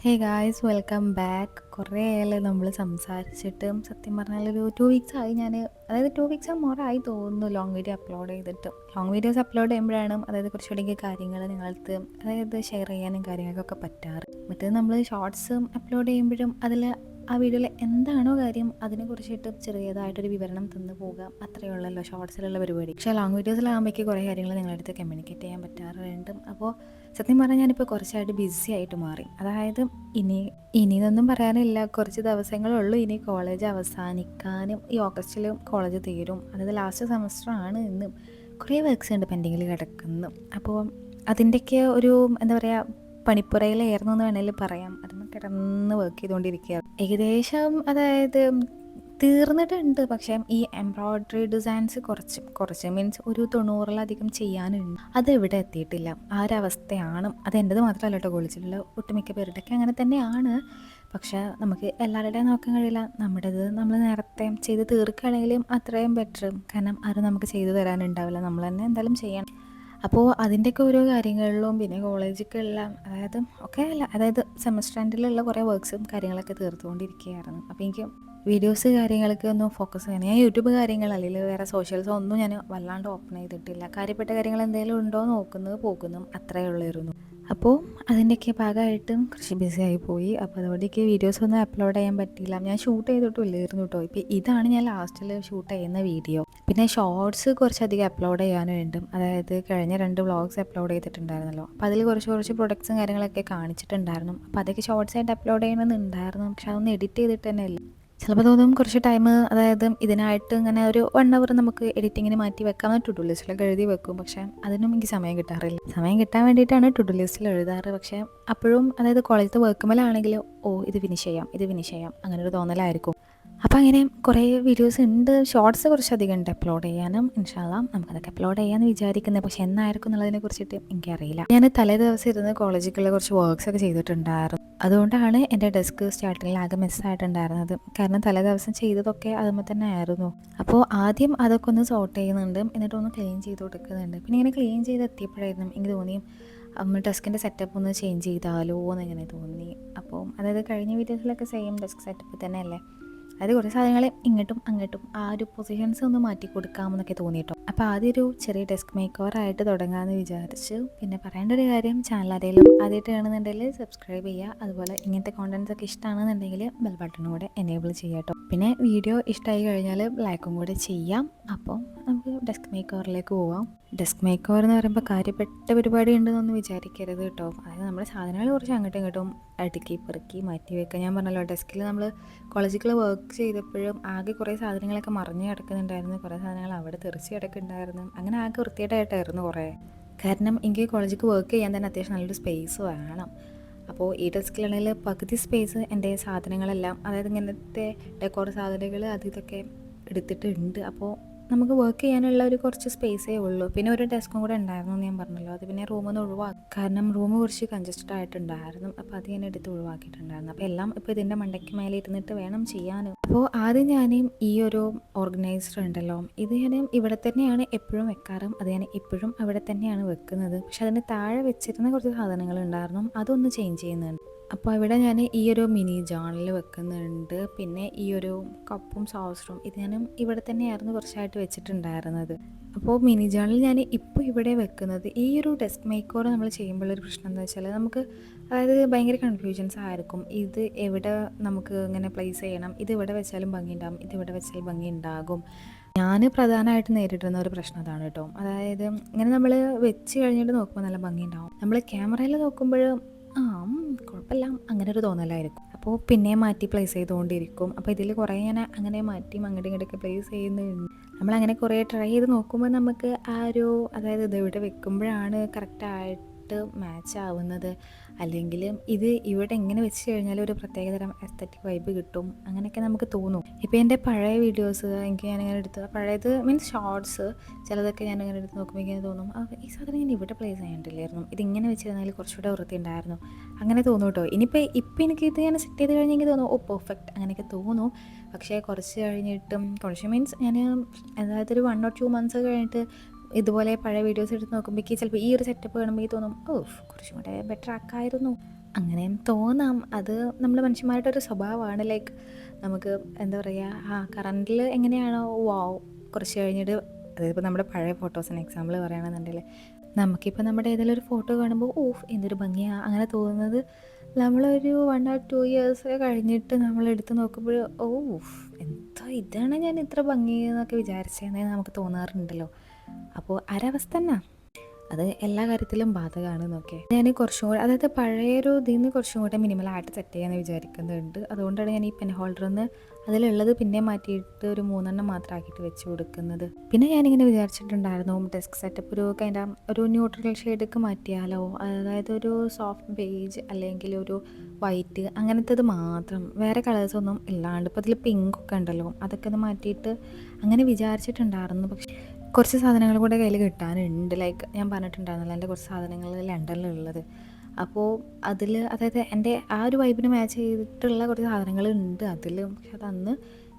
Hey guys, welcome back. കുറേ ആയാലും നമ്മൾ സംസാരിച്ചിട്ടും സത്യം പറഞ്ഞാൽ ഒരു 2 വീക്സ് ആയി. അതായത് 2 വീക്സ് മോറായി തോന്നുന്നു ലോങ് വീഡിയോ അപ്ലോഡ് ചെയ്തിട്ട്. ലോങ് വീഡിയോസ് അപ്ലോഡ് ചെയ്യുമ്പോഴാണ് കുറച്ചുകൂടി കാര്യങ്ങൾ നിങ്ങളടുത്ത് ഷെയർ ചെയ്യാനും കാര്യങ്ങൾക്കൊക്കെ പറ്റാറ്. മറ്റേത് നമ്മൾ ഷോർട്സ് അപ്ലോഡ് ചെയ്യുമ്പോഴും ആ വീഡിയോയിൽ എന്താണോ കാര്യം അതിനെ കുറിച്ചിട്ട് ചെറിയതായിട്ടൊരു വിവരണം തന്നു പോകുക, അത്രയേ ഉള്ളല്ലോ ഷോർട്സിലുള്ള പരിപാടി. പക്ഷേ ലോങ് വീഡിയോസിലാകുമ്പോഴേക്ക് കുറേ കാര്യങ്ങൾ നിങ്ങളടുത്ത് കമ്മ്യൂണിക്കേറ്റ് ചെയ്യാൻ പറ്റാറുണ്ട്. അപ്പോൾ സത്യം പറഞ്ഞാൽ ഞാനിപ്പോൾ കുറച്ചായിട്ട് ബിസി ആയിട്ട് മാറി. അതായത് ഇനിയൊന്നും പറയാനില്ല, കുറച്ച് ദിവസങ്ങളുള്ളൂ ഇനി കോളേജ് അവസാനിക്കാനും. ഈ ഓഗസ്റ്റിലും കോളേജ് തീരും. അതായത് ലാസ്റ്റ് സെമസ്റ്റർ ആണ്. ഇന്നും കുറേ വർക്ക്സ് ഉണ്ട് പെൻഡിങ്ങിൽ കിടക്കുന്നു. അപ്പോൾ അതിൻ്റെയൊക്കെ ഒരു എന്താ പറയുക, പണിപ്പുറയിലായിരുന്നു എന്ന് വേണമെങ്കിൽ പറയാം. അതിന് കിടന്ന് വർക്ക് ചെയ്തുകൊണ്ടിരിക്കുക ഏകദേശം. അതായത് തീർന്നിട്ടുണ്ട്. പക്ഷേ ഈ എംബ്രോയ്ഡറി ഡിസൈൻസ് കുറച്ച് മീൻസ് ഒരു 90-ലധികം ചെയ്യാനുണ്ട്. അത് ഇവിടെ എത്തിയിട്ടില്ല. ആ ഒരവസ്ഥയാണ്. അത് എൻ്റെത് മാത്രമല്ല കേട്ടോ, കോളേജിലുള്ള ഒട്ടുമിക്ക പേരുടെയൊക്കെ അങ്ങനെ തന്നെയാണ്. പക്ഷേ നമുക്ക് എല്ലാവരുടെയും നോക്കാൻ കഴിയില്ല. നമ്മുടേത് നമ്മൾ നേരത്തെ ചെയ്ത് തീർക്കുകയാണെങ്കിലും അത്രയും ബെറ്റർ. കാരണം ആരും നമുക്ക് ചെയ്തു തരാനുണ്ടാവില്ല, നമ്മൾ തന്നെ എന്തായാലും ചെയ്യണം. അപ്പോൾ അതിൻ്റെയൊക്കെ ഓരോ കാര്യങ്ങളിലും പിന്നെ കോളേജിലേക്കുള്ള അതായത് സെമസ്റ്റർ എൻഡിലുള്ള കുറേ വർക്ക്സും കാര്യങ്ങളൊക്കെ തീർത്തുകൊണ്ടിരിക്കുകയായിരുന്നു. അപ്പോൾ എനിക്ക് വീഡിയോസ് കാര്യങ്ങളൊക്കെ ഒന്നും ഫോക്കസ് ചെയ്യാൻ, ഞാൻ യൂട്യൂബ് കാര്യങ്ങൾ അല്ലെങ്കിൽ വേറെ സോഷ്യൽസോ ഒന്നും ഞാൻ വല്ലാണ്ട് ഓപ്പൺ ചെയ്തിട്ടില്ല. കാര്യപ്പെട്ട കാര്യങ്ങൾ എന്തെങ്കിലും ഉണ്ടോ പോകുന്നു അത്രയേ ഉള്ളായിരുന്നു. അപ്പോൾ അതിൻ്റെയൊക്കെ ഭാഗമായിട്ടും കുറച്ച് ബിസി ആയിപ്പോയി. അപ്പോൾ അതുകൊണ്ടേക്ക് വീഡിയോസൊന്നും അപ്ലോഡ് ചെയ്യാൻ പറ്റിയില്ല. ഞാൻ ഷൂട്ട് ചെയ്തിട്ടില്ലായിരുന്നു കേട്ടോ. ഇപ്പോൾ ഇതാണ് ഞാൻ ലാസ്റ്റിൽ ഷൂട്ട് ചെയ്യുന്ന വീഡിയോ. പിന്നെ ഷോർട്സ് കുറച്ചധികം അപ്ലോഡ് ചെയ്യാനുണ്ട്. അതായത് കഴിഞ്ഞ 2 വ്ളോഗ്സ് അപ്ലോഡ് ചെയ്തിട്ടുണ്ടായിരുന്നല്ലോ. അപ്പോൾ അതിൽ കുറച്ച് പ്രൊഡക്ട്സും കാര്യങ്ങളൊക്കെ കാണിച്ചിട്ടുണ്ടായിരുന്നു. അപ്പോൾ അതൊക്കെ ഷോർട്സ് ആയിട്ട് അപ്ലോഡ് ചെയ്യണമെന്നുണ്ടായിരുന്നു. പക്ഷെ അതൊന്നും എഡിറ്റ് ചെയ്തിട്ട് തന്നെ ഇല്ല. ചിലപ്പോൾ തോന്നും കുറച്ച് ടൈം, അതായത് ഇതിനായിട്ട് ഇങ്ങനെ ഒരു 1 അവർ നമുക്ക് എഡിറ്റിങ്ങിന് മാറ്റി വെക്കാമെന്ന് ടു ഡു ലിസ്റ്റിലൊക്കെ എഴുതി വെക്കും. പക്ഷേ അതിനും എനിക്ക് സമയം കിട്ടാറില്ല. സമയം കിട്ടാൻ വേണ്ടിയിട്ടാണ് ടു ഡു ലിസ്റ്റിൽ എഴുതാറ്. പക്ഷേ അപ്പോഴും അതായത് കോളേജത്തെ വർക്കുമ്പോഴാണെങ്കിൽ ഇത് ഫിനിഷ് ചെയ്യാം അങ്ങനെ ഒരു തോന്നലായിരിക്കും. അപ്പോൾ അങ്ങനെ കുറേ വീഡിയോസ് ഉണ്ട്. ഷോർട്സ് കുറച്ചധികം ഉണ്ട് അപ്ലോഡ് ചെയ്യാനും. ഇൻഷാ അല്ലാഹ് നമുക്കതൊക്കെ അപ്ലോഡ് ചെയ്യാമെന്ന് വിചാരിക്കുന്നത്. പക്ഷേ എന്നായിരിക്കും എന്നുള്ളതിനെ കുറിച്ചിട്ട് എനിക്കറിയില്ല. ഞാൻ തലേ ദിവസം ഇരുന്ന് കോളേജിലേക്കുള്ള കുറച്ച് വർക്ക്സ് ഒക്കെ ചെയ്തിട്ടുണ്ടായിരുന്നു. അതുകൊണ്ടാണ് എൻ്റെ ഡെസ്ക് സ്റ്റാർട്ടിങ്ങിൽ ആകെ മിസ്സായിട്ടുണ്ടായിരുന്നത്. കാരണം തലേ ദിവസം ചെയ്തതൊക്കെ അതുമ്പോൾ തന്നെ ആയിരുന്നു. അപ്പോൾ ആദ്യം അതൊക്കെ ഒന്ന് സോർട്ട് ചെയ്യുന്നുണ്ട്, എന്നിട്ടൊന്ന് ക്ലീൻ ചെയ്ത് കൊടുക്കുന്നുണ്ട്. പിന്നെ ഇങ്ങനെ ക്ലീൻ ചെയ്തെത്തിയപ്പോഴായിരുന്നു എനിക്ക് തോന്നി ഡെസ്കിൻ്റെ സെറ്റപ്പ് ഒന്ന് ചേഞ്ച് ചെയ്താലോ എന്നിങ്ങനെ തോന്നി. അപ്പോൾ അതായത് കഴിഞ്ഞ വീഡിയോസിലൊക്കെ സെയിം ഡെസ്ക് സെറ്റപ്പ് തന്നെയല്ലേ, അതായത് കുറേ സാധനങ്ങൾ ഇങ്ങോട്ടും അങ്ങോട്ടും ആ ഒരു പൊസിഷൻസ് ഒന്ന് മാറ്റി കൊടുക്കാമെന്നൊക്കെ തോന്നിയിട്ടോ. അപ്പോൾ ആദ്യം ഒരു ചെറിയ ഡെസ്ക് മേക്ക് ഓവറായിട്ട് തുടങ്ങാമെന്ന് വിചാരിച്ചു. പിന്നെ പറയേണ്ട ഒരു കാര്യം, ചാനൽ ആരെങ്കിലും ആദ്യമായിട്ട് കാണുന്നുണ്ടെങ്കിൽ സബ്സ്ക്രൈബ് ചെയ്യുക. അതുപോലെ ഇങ്ങനത്തെ കോണ്ടൻറ്റ്സ് ഒക്കെ ഇഷ്ടമാണെന്നുണ്ടെങ്കിൽ ബെൽ ബട്ടണും കൂടെ എനേബിൾ ചെയ്യാം കേട്ടോ. പിന്നെ വീഡിയോ ഇഷ്ടമായി കഴിഞ്ഞാൽ ലൈക്കും കൂടെ ചെയ്യാം. അപ്പോൾ നമുക്ക് ഡെസ്ക് മേക്ക് ഓവറിലേക്ക് പോവാം. ഡെസ്ക് മേക്ക് ഓവർ എന്ന് പറയുമ്പോൾ കാര്യപ്പെട്ട പരിപാടി ഉണ്ടെന്നൊന്നും വിചാരിക്കരുത് കേട്ടോ. അതായത് നമ്മുടെ സാധനങ്ങൾ കുറച്ച് അങ്ങോട്ടും ഇങ്ങോട്ടും അടുക്കി പെറുക്കി മാറ്റി വെക്കുക. ഞാൻ പറഞ്ഞല്ലോ, ഡെസ്കിൽ നമ്മൾ കോളേജിൽ വർക്ക് ചെയ്തപ്പോഴും ആകെ കുറേ സാധനങ്ങളൊക്കെ മറിഞ്ഞ് കിടക്കുന്നുണ്ടായിരുന്നു. കുറേ സാധനങ്ങൾ അവിടെ തെറിച്ച് കിടക്കുന്നുണ്ടായിരുന്നു. അങ്ങനെ ആകെ വൃത്തിയായിട്ടായിരുന്നു കുറേ. കാരണം എനിക്ക് കോളേജിൽ വർക്ക് ചെയ്യാൻ തന്നെ അത്യാവശ്യം നല്ലൊരു സ്പേസ് വേണം. അപ്പോൾ ഈ ഡെസ്കിലാണെങ്കിൽ പകുതി സ്പേസ് എൻ്റെ സാധനങ്ങളെല്ലാം, അതായത് ഇങ്ങനത്തെ ഡെക്കോർ സാധനങ്ങൾ ഇതൊക്കെ എടുത്തിട്ടുണ്ട്. അപ്പോൾ നമുക്ക് വർക്ക് ചെയ്യാനുള്ള ഒരു കുറച്ച് സ്പേസേ ഉള്ളൂ. പിന്നെ ഒരു ഡെസ്കും കൂടെ ഉണ്ടായിരുന്നു എന്ന് ഞാൻ പറഞ്ഞല്ലോ. അത് പിന്നെ റൂമിൽ നിന്ന് ഒഴിവാക്കി. കാരണം റൂം കുറച്ച് കൺജസ്റ്റഡ് ആയിട്ടുണ്ടായിരുന്നു. അപ്പോൾ അത് ഞാൻ എടുത്ത് ഒഴിവാക്കിയിട്ടുണ്ടായിരുന്നു. അപ്പോൾ എല്ലാം ഇപ്പോൾ ഇതിൻ്റെ മണ്ടയ്ക്ക് മേലെ ഇരുന്നിട്ട് വേണം ചെയ്യാനും. അപ്പോൾ ആദ്യം ഞാൻ ഈ ഒരു ഓർഗനൈസർ ഉണ്ടല്ലോ, ഇത് ഞാൻ ഇവിടെ തന്നെയാണ് എപ്പോഴും വെക്കാറും. അത് ഞാൻ എപ്പോഴും അവിടെ തന്നെയാണ് വെക്കുന്നത്. പക്ഷെ അതിന് താഴെ വെച്ചിരുന്ന കുറച്ച് സാധനങ്ങൾ ഉണ്ടായിരുന്നു, അതൊന്ന് ചേഞ്ച് ചെയ്യുന്നുണ്ട്. അപ്പോൾ ഇവിടെ ഞാൻ ഈ ഒരു മിനി ജാറിൽ വെക്കുന്നുണ്ട്. പിന്നെ ഈ ഒരു കപ്പും സോസറും ഇത് ഞാനും ഇവിടെ തന്നെയായിരുന്നു കുറച്ചായിട്ട് വെച്ചിട്ടുണ്ടായിരുന്നത്. അപ്പോൾ മിനി ജാറിൽ ഞാൻ ഇപ്പോൾ ഇവിടെ വെക്കുന്നത്. ഈ ഒരു ഡെസ്ക് മേക്ക് ഓവർ നമ്മൾ ചെയ്യുമ്പോഴൊരു പ്രശ്നം എന്താ വെച്ചാൽ നമുക്ക് അതായത് ഭയങ്കര കൺഫ്യൂഷൻസ് ആയിരിക്കും. ഇത് എവിടെ നമുക്ക് ഇങ്ങനെ പ്ലേസ് ചെയ്യണം, ഇത് ഇവിടെ വെച്ചാലും ഭംഗി ഉണ്ടാകും, ഇത് ഇവിടെ വെച്ചാൽ ഭംഗി ഉണ്ടാകും. ഞാൻ പ്രധാനമായിട്ട് നേരിടുന്ന ഒരു പ്രശ്നം അതാണ് കേട്ടോ. അതായത് ഇങ്ങനെ നമ്മൾ വെച്ച് കഴിഞ്ഞിട്ട് നോക്കുമ്പോൾ നല്ല ഭംഗി ഉണ്ടാവും, നമ്മൾ ക്യാമറയിൽ നോക്കുമ്പോൾ കുഴപ്പമില്ല അങ്ങനെ ഒരു തോന്നലായിരിക്കും. അപ്പോൾ പിന്നെ മാറ്റി പ്ലേസ് ചെയ്തുകൊണ്ടിരിക്കും. അപ്പോൾ ഇതിൽ കുറേ ഞാൻ അങ്ങനെ മാറ്റി അങ്ങോട്ടും ഇങ്ങോട്ടൊക്കെ പ്ലേസ് ചെയ്യുന്നുണ്ട്. നമ്മളങ്ങനെ കുറേ ട്രൈ ചെയ്ത് നോക്കുമ്പോൾ നമുക്ക് ആ ഒരു അതായത് ഇത് ഇവിടെ വെക്കുമ്പോഴാണ് കറക്റ്റായിട്ട് മാച്ച് ആവുന്നത്, അല്ലെങ്കിൽ ഇത് ഇവിടെ എങ്ങനെ വെച്ച് കഴിഞ്ഞാൽ ഒരു പ്രത്യേകതരം എസ്തറ്റിക് വൈബ് കിട്ടും, അങ്ങനെയൊക്കെ നമുക്ക് തോന്നും. ഇപ്പോൾ എൻ്റെ പഴയ വീഡിയോസ് ഞാനിങ്ങനെ എടുത്ത്, പഴയത് മീൻസ് ഷോർട്സ് ചിലതൊക്കെ ഞാനിങ്ങനെ എടുത്ത് നോക്കുമ്പോൾ ഇങ്ങനെ തോന്നും, ഈ സാധനം ഞാൻ ഇവിടെ പ്ലേസ് ചെയ്യണ്ടില്ലായിരുന്നു, ഇതിങ്ങനെ വെച്ചിരുന്നാൽ കുറച്ചുകൂടെ വൃത്തി ഉണ്ടായിരുന്നു, അങ്ങനെ തോന്നും കേട്ടോ. ഇപ്പം എനിക്കിത് ഞാൻ സെറ്റ് ചെയ്ത് കഴിഞ്ഞെങ്കിൽ തോന്നും പെർഫെക്റ്റ് അങ്ങനെയൊക്കെ തോന്നും. പക്ഷേ കുറച്ച് കഴിഞ്ഞിട്ടും മീൻസ് ഞാൻ അതായത് ഒരു 1 or 2 months കഴിഞ്ഞിട്ട് ഇതുപോലെ പഴയ വീഡിയോസ് എടുത്ത് നോക്കുമ്പോഴേക്ക് ചിലപ്പോൾ ഈ ഒരു സെറ്റപ്പ് കാണുമ്പോൾ തോന്നും കുറച്ചും കൂടെ ബെറ്റർ ആക്കായിരുന്നു, അങ്ങനെയും തോന്നാം. അത് നമ്മൾ മനുഷ്യന്മാരുടെ ഒരു സ്വഭാവമാണ്. ലൈക്ക് നമുക്ക് എന്താ പറയുക, കറണ്ടിൽ എങ്ങനെയാണോ വാവ് കുറച്ച് കഴിഞ്ഞിട്ട്, അതായത് നമ്മുടെ പഴയ ഫോട്ടോസിന് എക്സാമ്പിൾ പറയുകയാണെന്നുണ്ടെങ്കിൽ നമുക്കിപ്പോൾ നമ്മുടെ ഏതെങ്കിലും ഒരു ഫോട്ടോ കാണുമ്പോൾ ഓഫ് എന്തൊരു ഭംഗിയാണ് അങ്ങനെ തോന്നുന്നത്, നമ്മളൊരു 1 or 2 ഇയേഴ്സ് കഴിഞ്ഞിട്ട് നമ്മൾ എടുത്ത് നോക്കുമ്പോൾ ഓഫ് എന്തോ ഇതാണ് ഞാൻ ഇത്ര ഭംഗി എന്നൊക്കെ വിചാരിച്ചതെന്ന് നമുക്ക് തോന്നാറുണ്ടല്ലോ. അപ്പോൾ ഒരവസ്ഥ തന്നെ അത് എല്ലാ കാര്യത്തിലും ബാധകമാണെന്നൊക്കെ ഞാൻ കുറച്ചും കൂടെ, അതായത് പഴയൊരു ഇതിൽ നിന്ന് കുറച്ചും കൂടെ മിനിമലായിട്ട് സെറ്റ് ചെയ്യാമെന്ന് വിചാരിക്കുന്നുണ്ട്. അതുകൊണ്ടാണ് ഞാൻ ഈ പെൻ ഹോൾഡറിന്ന് അതിലുള്ളത് പിന്നെ മാറ്റിയിട്ട് ഒരു 3 മാത്രം ആക്കിയിട്ട് വെച്ച് കൊടുക്കുന്നത്. പിന്നെ ഞാനിങ്ങനെ വിചാരിച്ചിട്ടുണ്ടായിരുന്നു ഡെസ്ക് സെറ്റപ്പ് ഒരു ന്യൂട്രൽ ഷെയ്ഡൊക്കെ മാറ്റിയാലോ, അതായത് ഒരു സോഫ്റ്റ് ബേജ് അല്ലെങ്കിൽ ഒരു വൈറ്റ് അങ്ങനത്തേത് മാത്രം, വേറെ കളേഴ്സൊന്നും ഇല്ലാണ്ട്. ഇപ്പോൾ അതിൽ പിങ്കൊക്കെ ഉണ്ടല്ലോ, അതൊക്കെ ഒന്ന് മാറ്റിയിട്ട് അങ്ങനെ വിചാരിച്ചിട്ടുണ്ടായിരുന്നു. പക്ഷേ കുറച്ച് സാധനങ്ങൾ കൂടെ കയ്യിൽ കിട്ടാനുണ്ട്. ലൈക്ക് ഞാൻ പറഞ്ഞിട്ടുണ്ടായിരുന്നല്ലോ എൻ്റെ കുറച്ച് സാധനങ്ങൾ ലണ്ടനിലുള്ളത്. അപ്പോൾ അതിൽ, അതായത് എൻ്റെ ആ ഒരു വൈബിന് മാച്ച് ചെയ്തിട്ടുള്ള കുറച്ച് സാധനങ്ങളുണ്ട് അതിൽ. പക്ഷെ അതന്ന്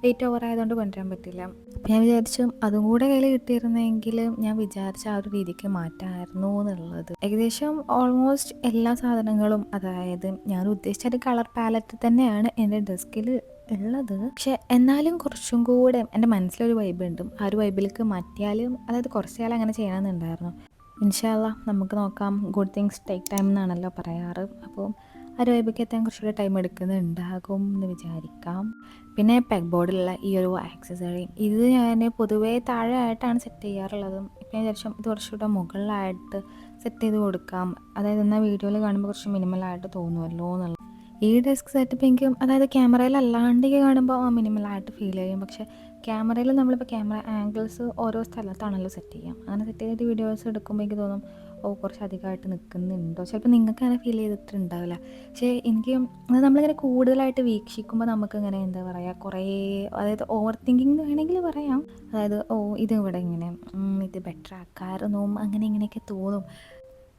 വെയിറ്റ് ഓവർ ആയതുകൊണ്ട് കൊണ്ടുവരാൻ പറ്റില്ല. അപ്പോൾ ഞാൻ വിചാരിച്ചു അതും കൂടെ കയ്യിൽ കിട്ടിയിരുന്നെങ്കിൽ ഞാൻ വിചാരിച്ച ആ ഒരു രീതിക്ക് മാറ്റാമായിരുന്നു എന്നുള്ളത്. ഏകദേശം ഓൾമോസ്റ്റ് എല്ലാ സാധനങ്ങളും, അതായത് ഞാൻ ഉദ്ദേശിച്ച ഒരു കളർ പാലറ്റ് തന്നെയാണ് എൻ്റെ ഡെസ്കിൽ ഉള്ളത്. പക്ഷെ എന്നാലും കുറച്ചും കൂടെ എൻ്റെ മനസ്സിലൊരു വൈബ് ഉണ്ട്, ആ ഒരു വൈബിലേക്ക് മാറ്റിയാലും, അതായത് കുറച്ച് കാലം അങ്ങനെ ചെയ്യണമെന്നുണ്ടായിരുന്നു. ഇൻഷാ അല്ലാഹ് നമുക്ക് നോക്കാം. ഗുഡ് തിങ്സ് ടേക്ക് ടൈം എന്നാണല്ലോ പറയാറ്. അപ്പോൾ ആ ഒരു വൈബിലേക്ക് എത്താൻ കുറച്ചുകൂടെ ടൈം എടുക്കുന്നുണ്ടാകും എന്ന് വിചാരിക്കാം. പിന്നെ പെഗ് ബോർഡിലുള്ള ഈ ഒരു ആക്സസറി, ഇത് ഞാൻ പൊതുവേ താഴെ ആയിട്ടാണ് സെറ്റ് ചെയ്യാറുള്ളത്. ഇപ്പം ഞാൻ വിചാരിച്ചു ഇത് കുറച്ചുകൂടെ മുകളിലായിട്ട് സെറ്റ് ചെയ്ത് കൊടുക്കാം, അതായത് എന്നാൽ വീഡിയോയിൽ കാണുമ്പോൾ കുറച്ച് മിനിമലായിട്ട് തോന്നുമല്ലോ എന്നുള്ളത്. ഈ ഡെസ്ക് സെറ്റപ്പ് എനിക്ക്, അതായത് ക്യാമറയിൽ അല്ലാണ്ടേക്ക് കാണുമ്പോൾ മിനിമലായിട്ട് ഫീൽ ചെയ്യും. പക്ഷേ ക്യാമറയിൽ നമ്മളിപ്പോൾ ക്യാമറ ആംഗിൾസ് ഓരോ സ്ഥലത്താണല്ലോ സെറ്റ് ചെയ്യാം. അങ്ങനെ സെറ്റ് ചെയ്തിട്ട് വീഡിയോസ് എടുക്കുമ്പോൾ എനിക്ക് തോന്നും കുറച്ച് അധികമായിട്ട് നിൽക്കുന്നുണ്ടോ, ചിലപ്പോൾ നിങ്ങൾക്ക് അങ്ങനെ ഫീൽ ചെയ്തിട്ടുണ്ടാവില്ല. പക്ഷേ എനിക്ക് നമ്മളിങ്ങനെ കൂടുതലായിട്ട് വീക്ഷിക്കുമ്പോൾ നമുക്കിങ്ങനെ എന്താ പറയുക, കുറേ, അതായത് ഓവർ തിങ്കിങ് വേണമെങ്കിൽ പറയാം. അതായത് ഇത് ഇവിടെ ഇങ്ങനെ ഇത് ബെറ്റർ ആക്കാമായിരുന്നു അങ്ങനെ ഇങ്ങനെയൊക്കെ തോന്നും.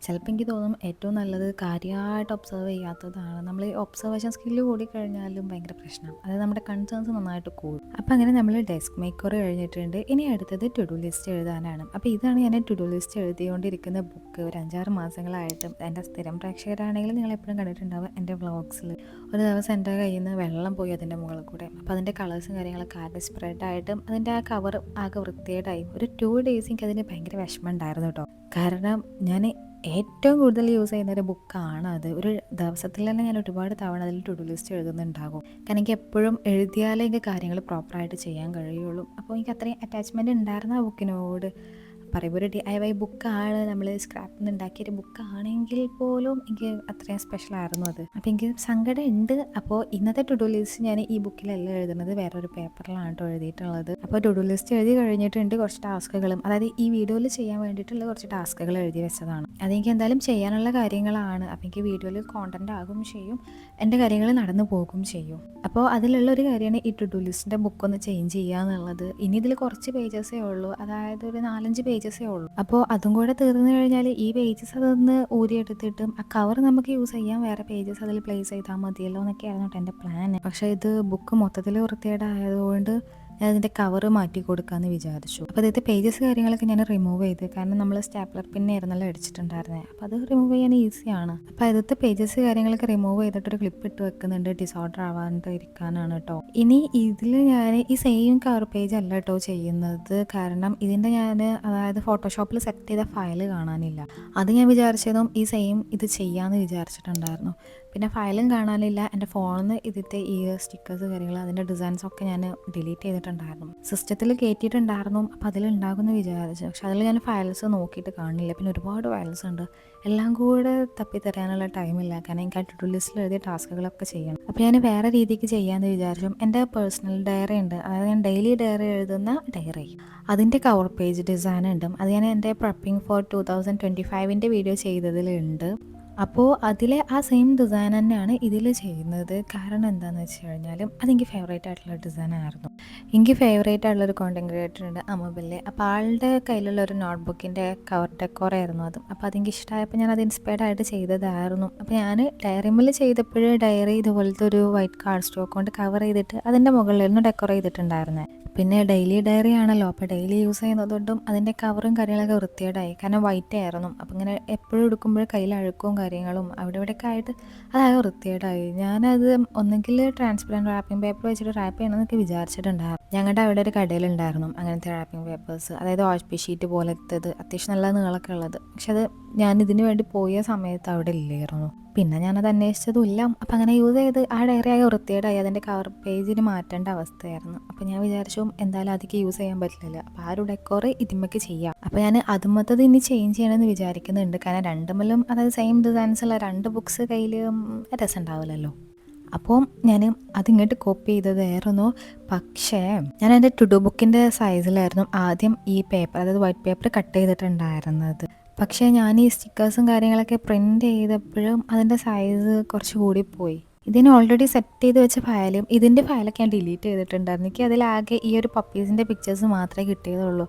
ചിലപ്പോൾ എനിക്ക് തോന്നും ഏറ്റവും നല്ലത് കാര്യമായിട്ട് ഒബ്സർവ് ചെയ്യാത്തതാണ്. നമ്മൾ ഈ ഒബ്സർവേഷൻ സ്കില്ല് കൂടിക്കഴിഞ്ഞാലും ഭയങ്കര പ്രശ്നം, അതായത് നമ്മുടെ കൺസേൺസ് നന്നായിട്ട് കൂടും. അപ്പോൾ അങ്ങനെ നമ്മൾ ഡെസ്ക് മേക്കർ കഴിഞ്ഞിട്ടുണ്ട്. ഇനി അടുത്തത് ടു ഡു ലിസ്റ്റ് എഴുതാനാണ്. അപ്പോൾ ഇതാണ് ഞാൻ ടു ഡു ലിസ്റ്റ് എഴുതിക്കൊണ്ടിരിക്കുന്ന ബുക്ക്. ഒരു 5-6 മാസങ്ങളായിട്ടും എൻ്റെ സ്ഥിരം പ്രേക്ഷകരാണെങ്കിൽ നിങ്ങൾ എപ്പോഴും കണ്ടിട്ടുണ്ടാവും എൻ്റെ വ്ളോഗ്സിൽ. ഒരു ദിവസം എൻ്റെ കയ്യിൽ നിന്ന് വെള്ളം പോയി അതിൻ്റെ മുകളിൽ കൂടെ. അപ്പോൾ അതിൻ്റെ കളേഴ്സും കാര്യങ്ങളൊക്കെ ആകെ സ്പ്രെഡായിട്ടും അതിൻ്റെ ആ കവർ ആകെ വൃത്തികേടായി. ഒരു 2 days എനിക്ക് അതിന് ഭയങ്കര വിഷമം ഉണ്ടായിരുന്നു കേട്ടോ. കാരണം ഞാൻ ഏറ്റവും കൂടുതൽ യൂസ് ചെയ്യുന്ന ഒരു ബുക്കാണ് അത്. ഒരു ദിവസത്തിൽ തന്നെ ഞാൻ ഒരുപാട് തവണ അതിൽ ടു ഡു ലിസ്റ്റ് എഴുതുന്നുണ്ടാകും. കാരണം എനിക്ക് എപ്പോഴും എഴുതിയാലേ എനിക്ക് കാര്യങ്ങൾ പ്രോപ്പറായിട്ട് ചെയ്യാൻ കഴിയുള്ളൂ. അപ്പോൾ എനിക്ക് അത്രയും അറ്റാച്ച്മെൻറ്റ് ഉണ്ടായിരുന്ന ആ ബുക്കിനോട്. പറയുമ്പോൾ ഒരു DIY ബുക്കാണ്, നമ്മൾ സ്ക്രാപ്പിൽ നിന്ന് ഉണ്ടാക്കിയൊരു ബുക്കാണെങ്കിൽ പോലും എനിക്ക് അത്രയും സ്പെഷ്യലായിരുന്നു അത്. അപ്പോൾ എനിക്ക് സങ്കടം ഉണ്ട്. അപ്പോൾ ഇന്നത്തെ ടു ഡു ലിസ്റ്റ് ഞാൻ ഈ ബുക്കിലല്ല എഴുതുന്നത്, വേറൊരു പേപ്പറിലാണ് കേട്ടോ എഴുതിയിട്ടുള്ളത്. അപ്പോൾ ടു ഡു ലിസ്റ്റ് എഴുതി കഴിഞ്ഞിട്ടുണ്ട്. കുറച്ച് ടാസ്കുകളും, അതായത് ഈ വീഡിയോയിൽ ചെയ്യാൻ വേണ്ടിയിട്ടുള്ള കുറച്ച് ടാസ്കുകൾ എഴുതി വെച്ചതാണ്. അതെനിക്ക് എന്തായാലും ചെയ്യാനുള്ള കാര്യങ്ങളാണ്. അപ്പോൾ എനിക്ക് വീഡിയോയിൽ കോണ്ടൻറ്റ് ആകും ചെയ്യും, എൻ്റെ കാര്യങ്ങൾ നടന്നു പോകും ചെയ്യും. അപ്പോൾ അതിലുള്ള ഒരു കാര്യമാണ് ഈ ടു ഡു ലിസ്റ്റിൻ്റെ ബുക്കൊന്ന് ചേഞ്ച് ചെയ്യുക എന്നുള്ളത്. ഇനി ഇതിൽ കുറച്ച് പേജസേ ഉള്ളൂ, അതായത് ഒരു 4-5 പേജസേ ഉള്ളൂ. അപ്പോൾ അതും കൂടെ തീർന്നു കഴിഞ്ഞാൽ ഈ പേജസ് അതൊന്ന് ഊരിയെടുത്തിട്ടും ആ കവർ നമുക്ക് യൂസ് ചെയ്യാൻ, വേറെ പേജസ് അതിൽ പ്ലേസ് ചെയ്താൽ മതിയല്ലോ എന്നൊക്കെയായിരുന്നു കേട്ടോ എൻ്റെ പ്ലാൻ. പക്ഷേ ഇത് ബുക്ക് മൊത്തത്തിൽ വൃത്തികേടായതുകൊണ്ട് ഞാൻ അതിൻ്റെ കവർ മാറ്റി കൊടുക്കാമെന്ന് വിചാരിച്ചു. അപ്പോൾ അതായത് പേജസ് കാര്യങ്ങളൊക്കെ ഞാൻ റിമൂവ് ചെയ്ത്, കാരണം നമ്മൾ സ്റ്റാപ്ലർ പിന്നായിരുന്നല്ലോ അടിച്ചിട്ടുണ്ടായിരുന്നത്. അപ്പോൾ അത് റിമൂവ് ചെയ്യാൻ ഈസിയാണ്. അപ്പോൾ അതിലത്തെ പേജസ് കാര്യങ്ങളൊക്കെ റിമൂവ് ചെയ്തിട്ടൊരു ക്ലിപ്പ് ഇട്ട് വെക്കുന്നുണ്ട്, ഡിസോർഡർ ആവാണ്ടിരിക്കാനാണ് കേട്ടോ. ഇനി ഇതിൽ ഞാൻ ഈ സെയിം കവർ പേജ് അല്ല കേട്ടോ ചെയ്യുന്നത്, കാരണം ഇതിൻ്റെ ഞാൻ അതായത് ഫോട്ടോഷോപ്പിൽ സെറ്റ് ചെയ്ത ഫയൽ കാണാനില്ല. അത് ഞാൻ വിചാരിച്ചതും ഈ സെയിം ഇത് ചെയ്യാമെന്ന് വിചാരിച്ചിട്ടുണ്ടായിരുന്നു. പിന്നെ ഫയലും കാണാനില്ല. എൻ്റെ ഫോണിൽ നിന്ന് ഇതിൻ്റെ ഈ സ്റ്റിക്കേഴ്സ് കാര്യങ്ങൾ അതിൻ്റെ ഡിസൈൻസൊക്കെ ഞാൻ ഡിലീറ്റ് ചെയ്തിട്ടുണ്ടായിരുന്നു, സിസ്റ്റത്തിൽ കയറ്റിയിട്ടുണ്ടായിരുന്നു. അപ്പോൾ അതിലുണ്ടാകുമെന്ന് വിചാരിച്ചു. പക്ഷെ അതിൽ ഞാൻ ഫയൽസ് നോക്കിയിട്ട് കാണില്ല. പിന്നെ ഒരുപാട് ഫയൽസ് ഉണ്ട്, എല്ലാം കൂടെ തപ്പിത്തരാനുള്ള ടൈമില്ല. കാരണം എനിക്ക് ആ ടു ഡു ലിസ്റ്റിൽ എഴുതിയ ടാസ്കുകളൊക്കെ ചെയ്യണം. അപ്പോൾ ഞാൻ വേറെ രീതിക്ക് ചെയ്യാമെന്ന് വിചാരിച്ചു. എൻ്റെ പേഴ്സണൽ ഡയറി ഉണ്ട്, അതായത് ഞാൻ ഡെയിലി ഡയറി എഴുതുന്ന ഡയറി, അതിൻ്റെ കവർ പേജ് ഡിസൈൻ ഉണ്ട്. അത് ഞാൻ എൻ്റെ പ്രെപ്പിംഗ് ഫോർ 2025 വീഡിയോ ചെയ്തതിലുണ്ട്. അപ്പോൾ അതിലെ ആ സെയിം ഡിസൈൻ തന്നെയാണ് ഇതിൽ ചെയ്യുന്നത്. കാരണം എന്താണെന്ന് വെച്ച് കഴിഞ്ഞാൽ അതെനിക്ക് ഫേവറേറ്റ് ആയിട്ടുള്ള ഡിസൈനായിരുന്നു. എനിക്ക് ഫേവറേറ്റ് ആയിട്ടുള്ളൊരു കോണ്ടൻറ് ക്രിയേറ്റർ ഉണ്ട്, അമബില്ലെ. അപ്പോൾ ആളുടെ കയ്യിലുള്ള ഒരു നോട്ട്ബുക്കിൻ്റെ കവർ ഡെക്കോറായിരുന്നു അതും. അപ്പോൾ അതെനിക്ക് ഇഷ്ടമായപ്പോൾ ഞാൻ അത് ഇൻസ്പയർഡ് ആയിട്ട് ചെയ്തതായിരുന്നു. അപ്പോൾ ഞാൻ ഡയറിമിൽ ചെയ്തപ്പോൾ ഡയറി ഇതുപോലത്തെ ഒരു വൈറ്റ് കാർഡ് സ്റ്റോക്ക് കൊണ്ട് കവർ ചെയ്തിട്ട് അതിൻ്റെ മുകളിലായിരുന്നു ഡെക്കോർ ചെയ്തിട്ടുണ്ടായിരുന്നത്. പിന്നെ ഡെയിലി ഡയറി ആണല്ലോ, അപ്പോൾ ഡെയിലി യൂസ് ചെയ്യുന്നതുകൊണ്ടും അതിൻ്റെ കവറും കാര്യങ്ങളൊക്കെ വൃത്തികേടായി. കാരണം വൈറ്റ് ആയിരുന്നു. അപ്പോൾ ഇങ്ങനെ എപ്പോഴും എടുക്കുമ്പോൾ കയ്യിൽ അഴുക്കും കാര്യങ്ങളും അവിടെ ഇവിടെയൊക്കെ ആയിട്ട് അതാകെ വൃത്തികേടായി. ഞാനത് ഒന്നെങ്കിൽ ട്രാൻസ്പെറൻറ്റ് റാപ്പിംഗ് പേപ്പർ വെച്ചിട്ട് റാപ്പ് ചെയ്യണമെന്നൊക്കെ വിചാരിച്ചിട്ടുണ്ടായിരുന്നു. ഞങ്ങളുടെ അവിടെ ഒരു കടയിലുണ്ടായിരുന്നു അങ്ങനത്തെ റാപ്പിംഗ് പേപ്പേഴ്സ്, അതായത് OHP ഷീറ്റ് പോലത്തേത്, അത്യാവശ്യം നല്ല നീളമൊക്കെ ഉള്ളത്. പക്ഷെ അത് ഞാൻ ഇതിന് വേണ്ടി പോയ സമയത്ത് അവിടെ ഇല്ലായിരുന്നു. പിന്നെ ഞാനത് അന്വേഷിച്ചതും ഇല്ല. അപ്പം അങ്ങനെ യൂസ് ചെയ്ത് ആ ഡയറി ആകെ വൃത്തികേടായി. അതിൻ്റെ കവർ പേജിന് മാറ്റേണ്ട അവസ്ഥയായിരുന്നു. അപ്പോൾ ഞാൻ വിചാരിച്ചു എന്തായാലും അധികം യൂസ് ചെയ്യാൻ പറ്റില്ല, അപ്പോൾ ആ ഒരു ഡെക്കോർ ഇതിമ്മക്ക് ചെയ്യാം. അപ്പോൾ ഞാൻ അതുമത്തത് ഇനി ചേഞ്ച് ചെയ്യണമെന്ന് വിചാരിക്കുന്നുണ്ട്. കാരണം രണ്ടുമല്ലും അതായത് സെയിം ഡിസൈൻസുള്ള 2 ബുക്സ് കയ്യിൽ രസം ഉണ്ടാവില്ലല്ലോ. അപ്പോൾ ഞാൻ അതിങ്ങോട്ട് കോപ്പി ചെയ്തതായിരുന്നു. പക്ഷേ ഞാൻ എൻ്റെ ടു ഡു ബുക്കിൻ്റെ സൈസിലായിരുന്നു ആദ്യം ഈ പേപ്പർ, അതായത് വൈറ്റ് പേപ്പർ കട്ട് ചെയ്തിട്ടുണ്ടായിരുന്നത്. പക്ഷേ ഞാൻ ഈ സ്റ്റിക്കേഴ്സും കാര്യങ്ങളൊക്കെ പ്രിൻ്റ് ചെയ്തപ്പോഴും അതിൻ്റെ സൈസ് കുറച്ച് കൂടിപ്പോയി. ഇതിന് ഓൾറെഡി സെറ്റ് ചെയ്ത് വെച്ച ഫയലും ഇതിൻ്റെ ഫയലൊക്കെ ഞാൻ ഡിലീറ്റ് ചെയ്തിട്ടുണ്ടായിരുന്നു. എനിക്ക് അതിലാകെ ഈ ഒരു പപ്പീസിൻ്റെ പിക്ചേഴ്സ് മാത്രമേ കിട്ടിയതുള്ളൂ.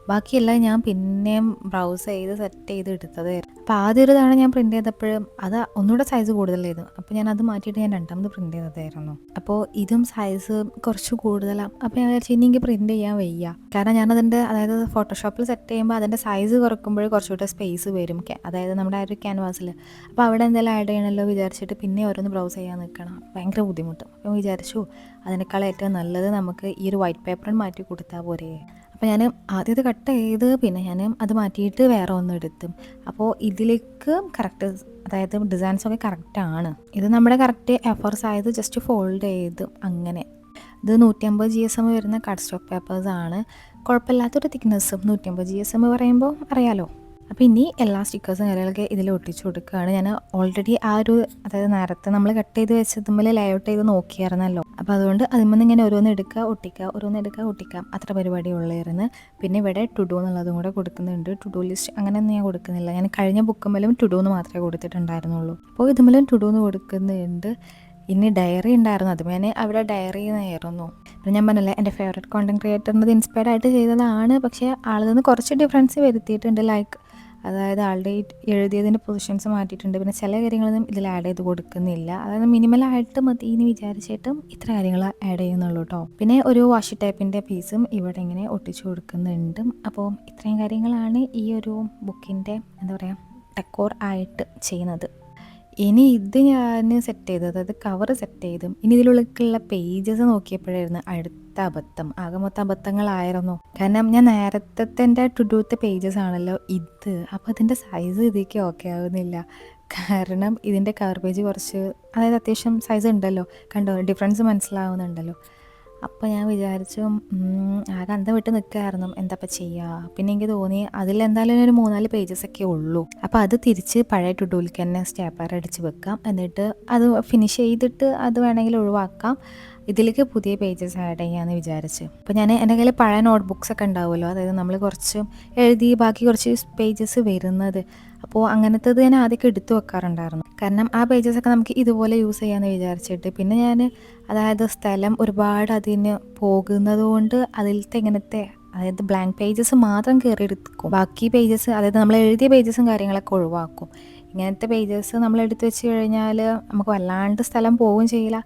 ബാക്കിയെല്ലാം ഞാൻ പിന്നെയും ബ്രൗസ് ചെയ്ത് സെറ്റ് ചെയ്ത് എടുത്തതായിരുന്നു. അപ്പോൾ ആദ്യം ഒരു തവണ ഞാൻ പ്രിൻ്റ് ചെയ്തപ്പോഴും അത് ഒന്നുകൂടെ സൈസ് കൂടുതലായിരുന്നു. അപ്പോൾ ഞാൻ അത് മാറ്റിയിട്ട് ഞാൻ രണ്ടാമത് പ്രിൻ്റ് ചെയ്തതായിരുന്നു. അപ്പോൾ ഇതും സൈസ് കുറച്ച് കൂടുതലാണ്. അപ്പോൾ ഞാൻ വിചാരിച്ചു ഇനി എനിക്ക് പ്രിൻ്റ് ചെയ്യാൻ വയ്യ. കാരണം ഞാനതിൻ്റെ അതായത് ഫോട്ടോഷോപ്പിൽ സെറ്റ് ചെയ്യുമ്പോൾ അതിൻ്റെ സൈസ് കുറക്കുമ്പോൾ കുറച്ചുകൂടെ സ്പേസ് വരും, അതായത് നമ്മുടെ ആ ഒരു ക്യാൻവാസിൽ. അപ്പോൾ അവിടെ എന്തെങ്കിലും ആഡ് ചെയ്യണമല്ലോ വിചാരിച്ചിട്ട് പിന്നെ ഓരോന്ന് ബ്രൗസ് ചെയ്യാൻ നിൽക്കണം, ഭയങ്കര ബുദ്ധിമുട്ട്. അപ്പോൾ വിചാരിച്ചു അതിനേക്കാൾ ഏറ്റവും നല്ലത് നമുക്ക് ഈ ഒരു വൈറ്റ് പേപ്പറിന് മാറ്റി കൊടുത്താൽ പോരെ. അപ്പോൾ ഞാൻ ആദ്യം ഇത് കട്ട് ചെയ്ത് പിന്നെ ഞാൻ അത് മാറ്റിയിട്ട് വേറെ ഒന്ന് എടുത്തും. അപ്പോൾ ഇതിലേക്ക് കറക്റ്റ് അതായത് ഡിസൈൻസൊക്കെ കറക്റ്റാണ്. ഇത് നമ്മുടെ correct A4 size just fold ചെയ്ത് അങ്ങനെ. ഇത് 150 GSM വരുന്ന കട്ട് സ്റ്റോക്ക് പേപ്പേഴ്സാണ്. കുഴപ്പമില്ലാത്തൊരു തിക്നെസ്സും. 150 GSM പറയുമ്പോൾ അറിയാലോ. അപ്പോൾ ഇനി എല്ലാ സ്റ്റിക്കേഴ്സും കാര്യങ്ങളൊക്കെ ഇതിൽ ഒട്ടിച്ചു കൊടുക്കുകയാണ്. ഞാൻ ഓൾറെഡി ആ ഒരു അതായത് നേരത്തെ നമ്മൾ കട്ട് ചെയ്ത് വെച്ചതുമ്പോൾ ലേഔട്ട് ചെയ്ത് നോക്കിയായിരുന്നല്ലോ. അപ്പോൾ അതുകൊണ്ട് അതിൽ ഇങ്ങനെ ഓരോന്ന് എടുക്കുക ഒട്ടിക്കുക, ഓരോന്ന് എടുക്കുക ഒട്ടിക്കാം, അത്ര പരിപാടി ഉള്ളായിരുന്നു. പിന്നെ ഇവിടെ ടു ഡു എന്നുള്ളതും കൂടെ കൊടുക്കുന്നുണ്ട്. ടു ഡു ലിസ്റ്റ് അങ്ങനെയൊന്നും ഞാൻ കൊടുക്കുന്നില്ല. ഞാൻ കഴിഞ്ഞ ബുക്കുമ്പോഴും ടു ഡു എന്ന് മാത്രമേ കൊടുത്തിട്ടുണ്ടായിരുന്നുള്ളൂ. അപ്പോൾ ഇതുമ്പോഴും ടു ഡു എന്ന് കൊടുക്കുന്നുണ്ട്. ഇനി ഡയറി ഉണ്ടായിരുന്നു, അത് ഞാൻ അവിടെ ഡയറി എന്നായിരുന്നു. പിന്നെ ഞാൻ പറഞ്ഞില്ലേ എൻ്റെ ഫേവറേറ്റ് കോണ്ടന്റ് ക്രിയേറ്ററിൻ്റെ ഇൻസ്പയർഡ് ആയിട്ട് ചെയ്തതാണ്. പക്ഷേ ആളിൽ നിന്ന് കുറച്ച് ഡിഫറൻസ് വരുത്തിയിട്ടുണ്ട്. ലൈക്ക് അതായത് ആളുടെ എഴുതിയതിൻ്റെ പൊസിഷൻസ് മാറ്റിയിട്ടുണ്ട്. പിന്നെ ചില കാര്യങ്ങളൊന്നും ഇതിൽ ആഡ് ചെയ്ത് കൊടുക്കുന്നില്ല. അതായത് മിനിമലായിട്ട് മതി എന്ന് വിചാരിച്ചിട്ടും ഇത്ര കാര്യങ്ങൾ ആഡ് ചെയ്യുന്നുള്ളൂ കേട്ടോ. പിന്നെ ഒരു വാഷി ടൈപ്പിൻ്റെ പീസും ഇവിടെ ഇങ്ങനെ ഒട്ടിച്ചു കൊടുക്കുന്നുണ്ട്. അപ്പോൾ ഇത്രയും കാര്യങ്ങളാണ് ഈ ഒരു ബുക്കിൻ്റെ എന്താ പറയുക ഡെക്കോർ ആയിട്ട് ചെയ്യുന്നത്. ഇനി ഇത് ഞാൻ സെറ്റ് ചെയ്തത്, അതായത് കവർ സെറ്റ് ചെയ്തും ഇനി ഇതിലുള്ള പേജസ് നോക്കിയപ്പോഴായിരുന്നു അടുത്ത അബദ്ധം. ആകെ മൊത്തം അബദ്ധങ്ങളായിരുന്നു. കാരണം ഞാൻ നേരത്തെ എൻ്റെ ടു ഡൂത്തെ പേജസ് ആണല്ലോ ഇത്. അപ്പോൾ അതിൻ്റെ സൈസ് ഇതിലേക്ക് ഓക്കെ ആവുന്നില്ല. കാരണം ഇതിൻ്റെ കവർ പേജ് കുറച്ച് അതായത് അത്യാവശ്യം സൈസ് ഉണ്ടല്ലോ, കണ്ടോ ഡിഫറൻസ് മനസ്സിലാവുന്നുണ്ടല്ലോ. അപ്പോൾ ഞാൻ വിചാരിച്ചു ആകെ അന്തം വിട്ട് നിൽക്കുകയായിരുന്നു, എന്താപ്പം ചെയ്യുക. പിന്നെ എനിക്ക് തോന്നി അതിലെന്തായാലും ഒരു 3-4 പേജസൊക്കെ ഉള്ളൂ. അപ്പോൾ അത് തിരിച്ച് പഴയ ടു ഡൂലേക്ക് തന്നെ സ്റ്റാപ്ലർ അടിച്ച് വെക്കാം. എന്നിട്ട് അത് ഫിനിഷ് ചെയ്തിട്ട് അത് വേണമെങ്കിൽ ഒഴിവാക്കാം. ഇതിലേക്ക് പുതിയ പേജസ് ആഡ് ചെയ്യാമെന്ന് വിചാരിച്ച്. അപ്പോൾ ഞാൻ എൻ്റെ കയ്യിൽ പഴയ നോട്ട്ബുക്സ് ഒക്കെ ഉണ്ടാവുമല്ലോ, അതായത് നമ്മൾ കുറച്ച് എഴുതി ബാക്കി കുറച്ച് പേജസ് വരുന്നത്. അപ്പോൾ അങ്ങനത്തേത് ഞാൻ ആദ്യമൊക്കെ എടുത്തു വെക്കാറുണ്ടായിരുന്നു. കാരണം ആ പേജസൊക്കെ നമുക്ക് ഇതുപോലെ യൂസ് ചെയ്യാമെന്ന് വിചാരിച്ചിട്ട്. പിന്നെ ഞാൻ അതായത് സ്ഥലം ഒരുപാട് അതിന് പോകുന്നത് കൊണ്ട് അതിലത്തെ ഇങ്ങനത്തെ അതായത് ബ്ലാങ്ക് പേജസ് മാത്രം കയറി എടുക്കും. ബാക്കി പേജസ് അതായത് നമ്മൾ എഴുതിയ പേജസും കാര്യങ്ങളൊക്കെ ഒഴിവാക്കും. ഇങ്ങനത്തെ പേജസ് നമ്മൾ എടുത്ത് വെച്ച് കഴിഞ്ഞാൽ നമുക്ക് വല്ലാണ്ട് സ്ഥലം പോവുകയും ചെയ്യില്ല,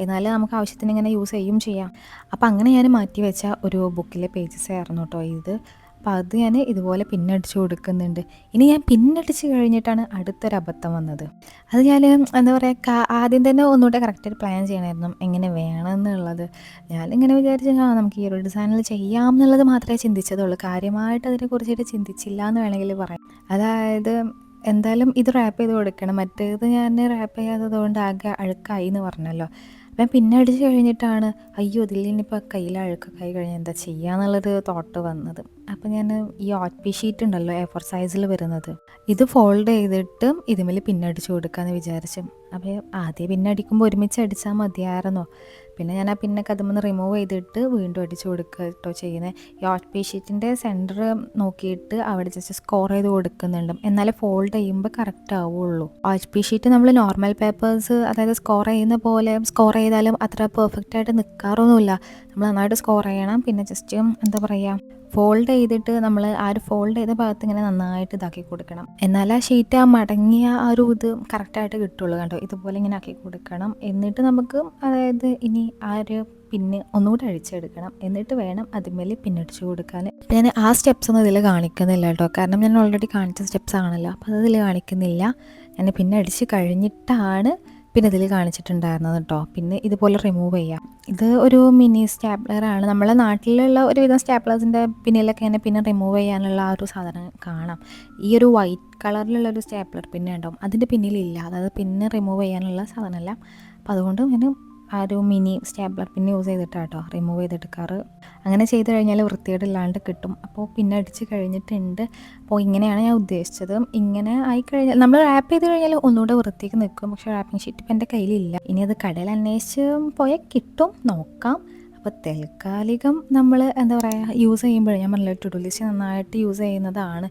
എന്നാലും നമുക്ക് ആവശ്യത്തിന് ഇങ്ങനെ യൂസ് ചെയ്യും ചെയ്യാം. അപ്പോൾ അങ്ങനെ ഞാൻ മാറ്റി വെച്ച ഒരു ബുക്കിലെ പേജസ് ആയിരുന്നു കേട്ടോ ഇത്. അപ്പോൾ അത് ഞാൻ ഇതുപോലെ പിന്നടിച്ച് കൊടുക്കുന്നുണ്ട്. ഇനി ഞാൻ പിന്നടിച്ച് കഴിഞ്ഞിട്ടാണ് അടുത്തൊരു അബദ്ധം വന്നത്. അത് ഞാൻ എന്താ പറയുക ആദ്യം തന്നെ ഒന്നുകൂടെ കറക്റ്റായിട്ട് പ്ലാൻ ചെയ്യണമായിരുന്നു എങ്ങനെ വേണമെന്നുള്ളത്. ഞാനിങ്ങനെ വിചാരിച്ചു നമുക്ക് ഈ ഒരു ഡിസൈനിൽ ചെയ്യാം എന്നുള്ളത് മാത്രമേ ചിന്തിച്ചതുള്ളൂ. കാര്യമായിട്ട് അതിനെക്കുറിച്ചിട്ട് ചിന്തിച്ചില്ല എന്ന് വേണമെങ്കിൽ പറയാം. അതായത് എന്തായാലും ഇത് റാപ്പ് ചെയ്ത് കൊടുക്കണം, മറ്റേത് ഞാൻ റാപ്പ് ചെയ്യാത്തത് കൊണ്ട് ആകെ അഴുക്കായി എന്ന് പറഞ്ഞല്ലോ. അപ്പം പിന്നെ അടിച്ച് കഴിഞ്ഞിട്ടാണ് അയ്യോ ഇതിൽ ഇനിയിപ്പോൾ കയ്യിൽ അഴുക്കൊക്കെ ആയി കഴിഞ്ഞാൽ എന്താ ചെയ്യുക എന്നുള്ളൊരു തോട്ട് വന്നത്. അപ്പം ഞാൻ ഈ OHP ഷീറ്റ് ഉണ്ടല്ലോ A4 സൈസിൽ വരുന്നത്, ഇത് ഫോൾഡ് ചെയ്തിട്ട് ഇതിന്മേൽ പിന്നടിച്ച് കൊടുക്കാമെന്ന് വിചാരിച്ചു. അപ്പോൾ ആദ്യം പിന്നടിക്കുമ്പോൾ ഒരുമിച്ച് അടിച്ചാൽ മതിയായിരുന്നോ. പിന്നെ ഞാൻ ആ പിന്നൊക്കെ അതിൽ റിമൂവ് ചെയ്തിട്ട് വീണ്ടും അടിച്ച് കൊടുക്കുക കേട്ടോ ചെയ്യുന്നത്. ഈ OHP ഷീറ്റിൻ്റെ സെൻറ്റർ നോക്കിയിട്ട് അവിടെ ജസ്റ്റ് സ്കോർ ചെയ്ത് കൊടുക്കുന്നുണ്ട്, എന്നാലേ ഫോൾഡ് ചെയ്യുമ്പോൾ കറക്റ്റ് ആവുള്ളൂ. OHP ഷീറ്റ് നമ്മൾ നോർമൽ പേപ്പേഴ്സ് അതായത് സ്കോർ ചെയ്യുന്ന പോലെ സ്കോർ ചെയ്താലും അത്ര പെർഫെക്റ്റ് ആയിട്ട് നിൽക്കാറൊന്നുമില്ല. നമ്മൾ നന്നായിട്ട് സ്കോർ ചെയ്യണം. പിന്നെ ജസ്റ്റ് എന്താ പറയുക ഫോൾഡ് ചെയ്തിട്ട് നമ്മൾ ആ ഒരു ഫോൾഡ് ചെയ്ത ഭാഗത്ത് ഇങ്ങനെ നന്നായിട്ട് ഇതാക്കി കൊടുക്കണം. എന്നാൽ ആ ഷീറ്റ് ആ മടങ്ങിയ ആ ഒരു ഇത് കറക്റ്റായിട്ട് കിട്ടുള്ളൂ. കണ്ടോ, ഇതുപോലെ ഇങ്ങനെ ആക്കി കൊടുക്കണം. എന്നിട്ട് നമുക്ക് അതായത് ഇനി ആ ഒരു പിന്നെ ഒന്നുകൂടെ അഴിച്ചെടുക്കണം. എന്നിട്ട് വേണം അതിന്മേൽ പിന്നടിച്ചു കൊടുക്കാൻ. ഞാൻ ആ സ്റ്റെപ്സ് ഒന്നും ഇതിൽ കാണിക്കുന്നില്ല കേട്ടോ, കാരണം ഞാൻ ഓൾറെഡി കാണിച്ച സ്റ്റെപ്സ് ആണല്ലോ, അപ്പോൾ അതിൽ കാണിക്കുന്നില്ല. ഞാൻ പിന്നെ അടിച്ച് കഴിഞ്ഞിട്ടാണ് പിന്നെ ഇതിൽ കാണിച്ചിട്ടുണ്ടായിരുന്നത് കേട്ടോ. പിന്നെ ഇതുപോലെ റിമൂവ് ചെയ്യാം. ഇത് ഒരു മിനി സ്റ്റാപ്ലറാണ്. നമ്മളെ നാട്ടിലുള്ള ഒരുവിധം സ്റ്റാപ്ലേഴ്സിൻ്റെ പിന്നിലൊക്കെ ഇങ്ങനെ പിന്നെ റിമൂവ് ചെയ്യാനുള്ള ആ ഒരു സാധനം കാണാം. ഈ ഒരു വൈറ്റ് കളറിലുള്ളൊരു സ്റ്റാപ്ലർ പിന്നെ ഉണ്ടാവും, അതിൻ്റെ പിന്നിലില്ല. അതായത് പിന്നെ റിമൂവ് ചെയ്യാനുള്ള സാധനമല്ല. അപ്പോൾ അതുകൊണ്ട് ഞാൻ ആ ഒരു മിനി സ്റ്റാപ്ലർ പിന്നെ യൂസ് ചെയ്തിട്ടാട്ടോ റിമൂവ് ചെയ്തെടുക്കാറ്. അങ്ങനെ ചെയ്ത് കഴിഞ്ഞാൽ വൃത്തികേടില്ലാണ്ട് കിട്ടും. അപ്പോൾ പിന്നെ അടിച്ച് കഴിഞ്ഞിട്ടുണ്ട്. അപ്പോൾ ഇങ്ങനെയാണ് ഞാൻ ഉദ്ദേശിച്ചത്. ഇങ്ങനെ ആയിക്കഴിഞ്ഞാൽ നമ്മൾ റാപ്പ് ചെയ്ത് കഴിഞ്ഞാൽ ഒന്നുകൂടെ വൃത്തിക്ക് നിൽക്കും. പക്ഷേ റാപ്പിംഗ് ഷീറ്റ് ഇപ്പം എൻ്റെ കയ്യിലില്ല. ഇനി അത് കടയിൽ അന്വേഷിച്ച് പോയാൽ കിട്ടും, നോക്കാം. അപ്പോൾ തൽക്കാലികം നമ്മൾ എന്താ പറയുക യൂസ് ചെയ്യുമ്പോൾ ഞാൻ പറഞ്ഞില്ല, ടു ഡു ലിസ്റ്റ് നന്നായിട്ട് യൂസ് ചെയ്യുന്നതാണ്.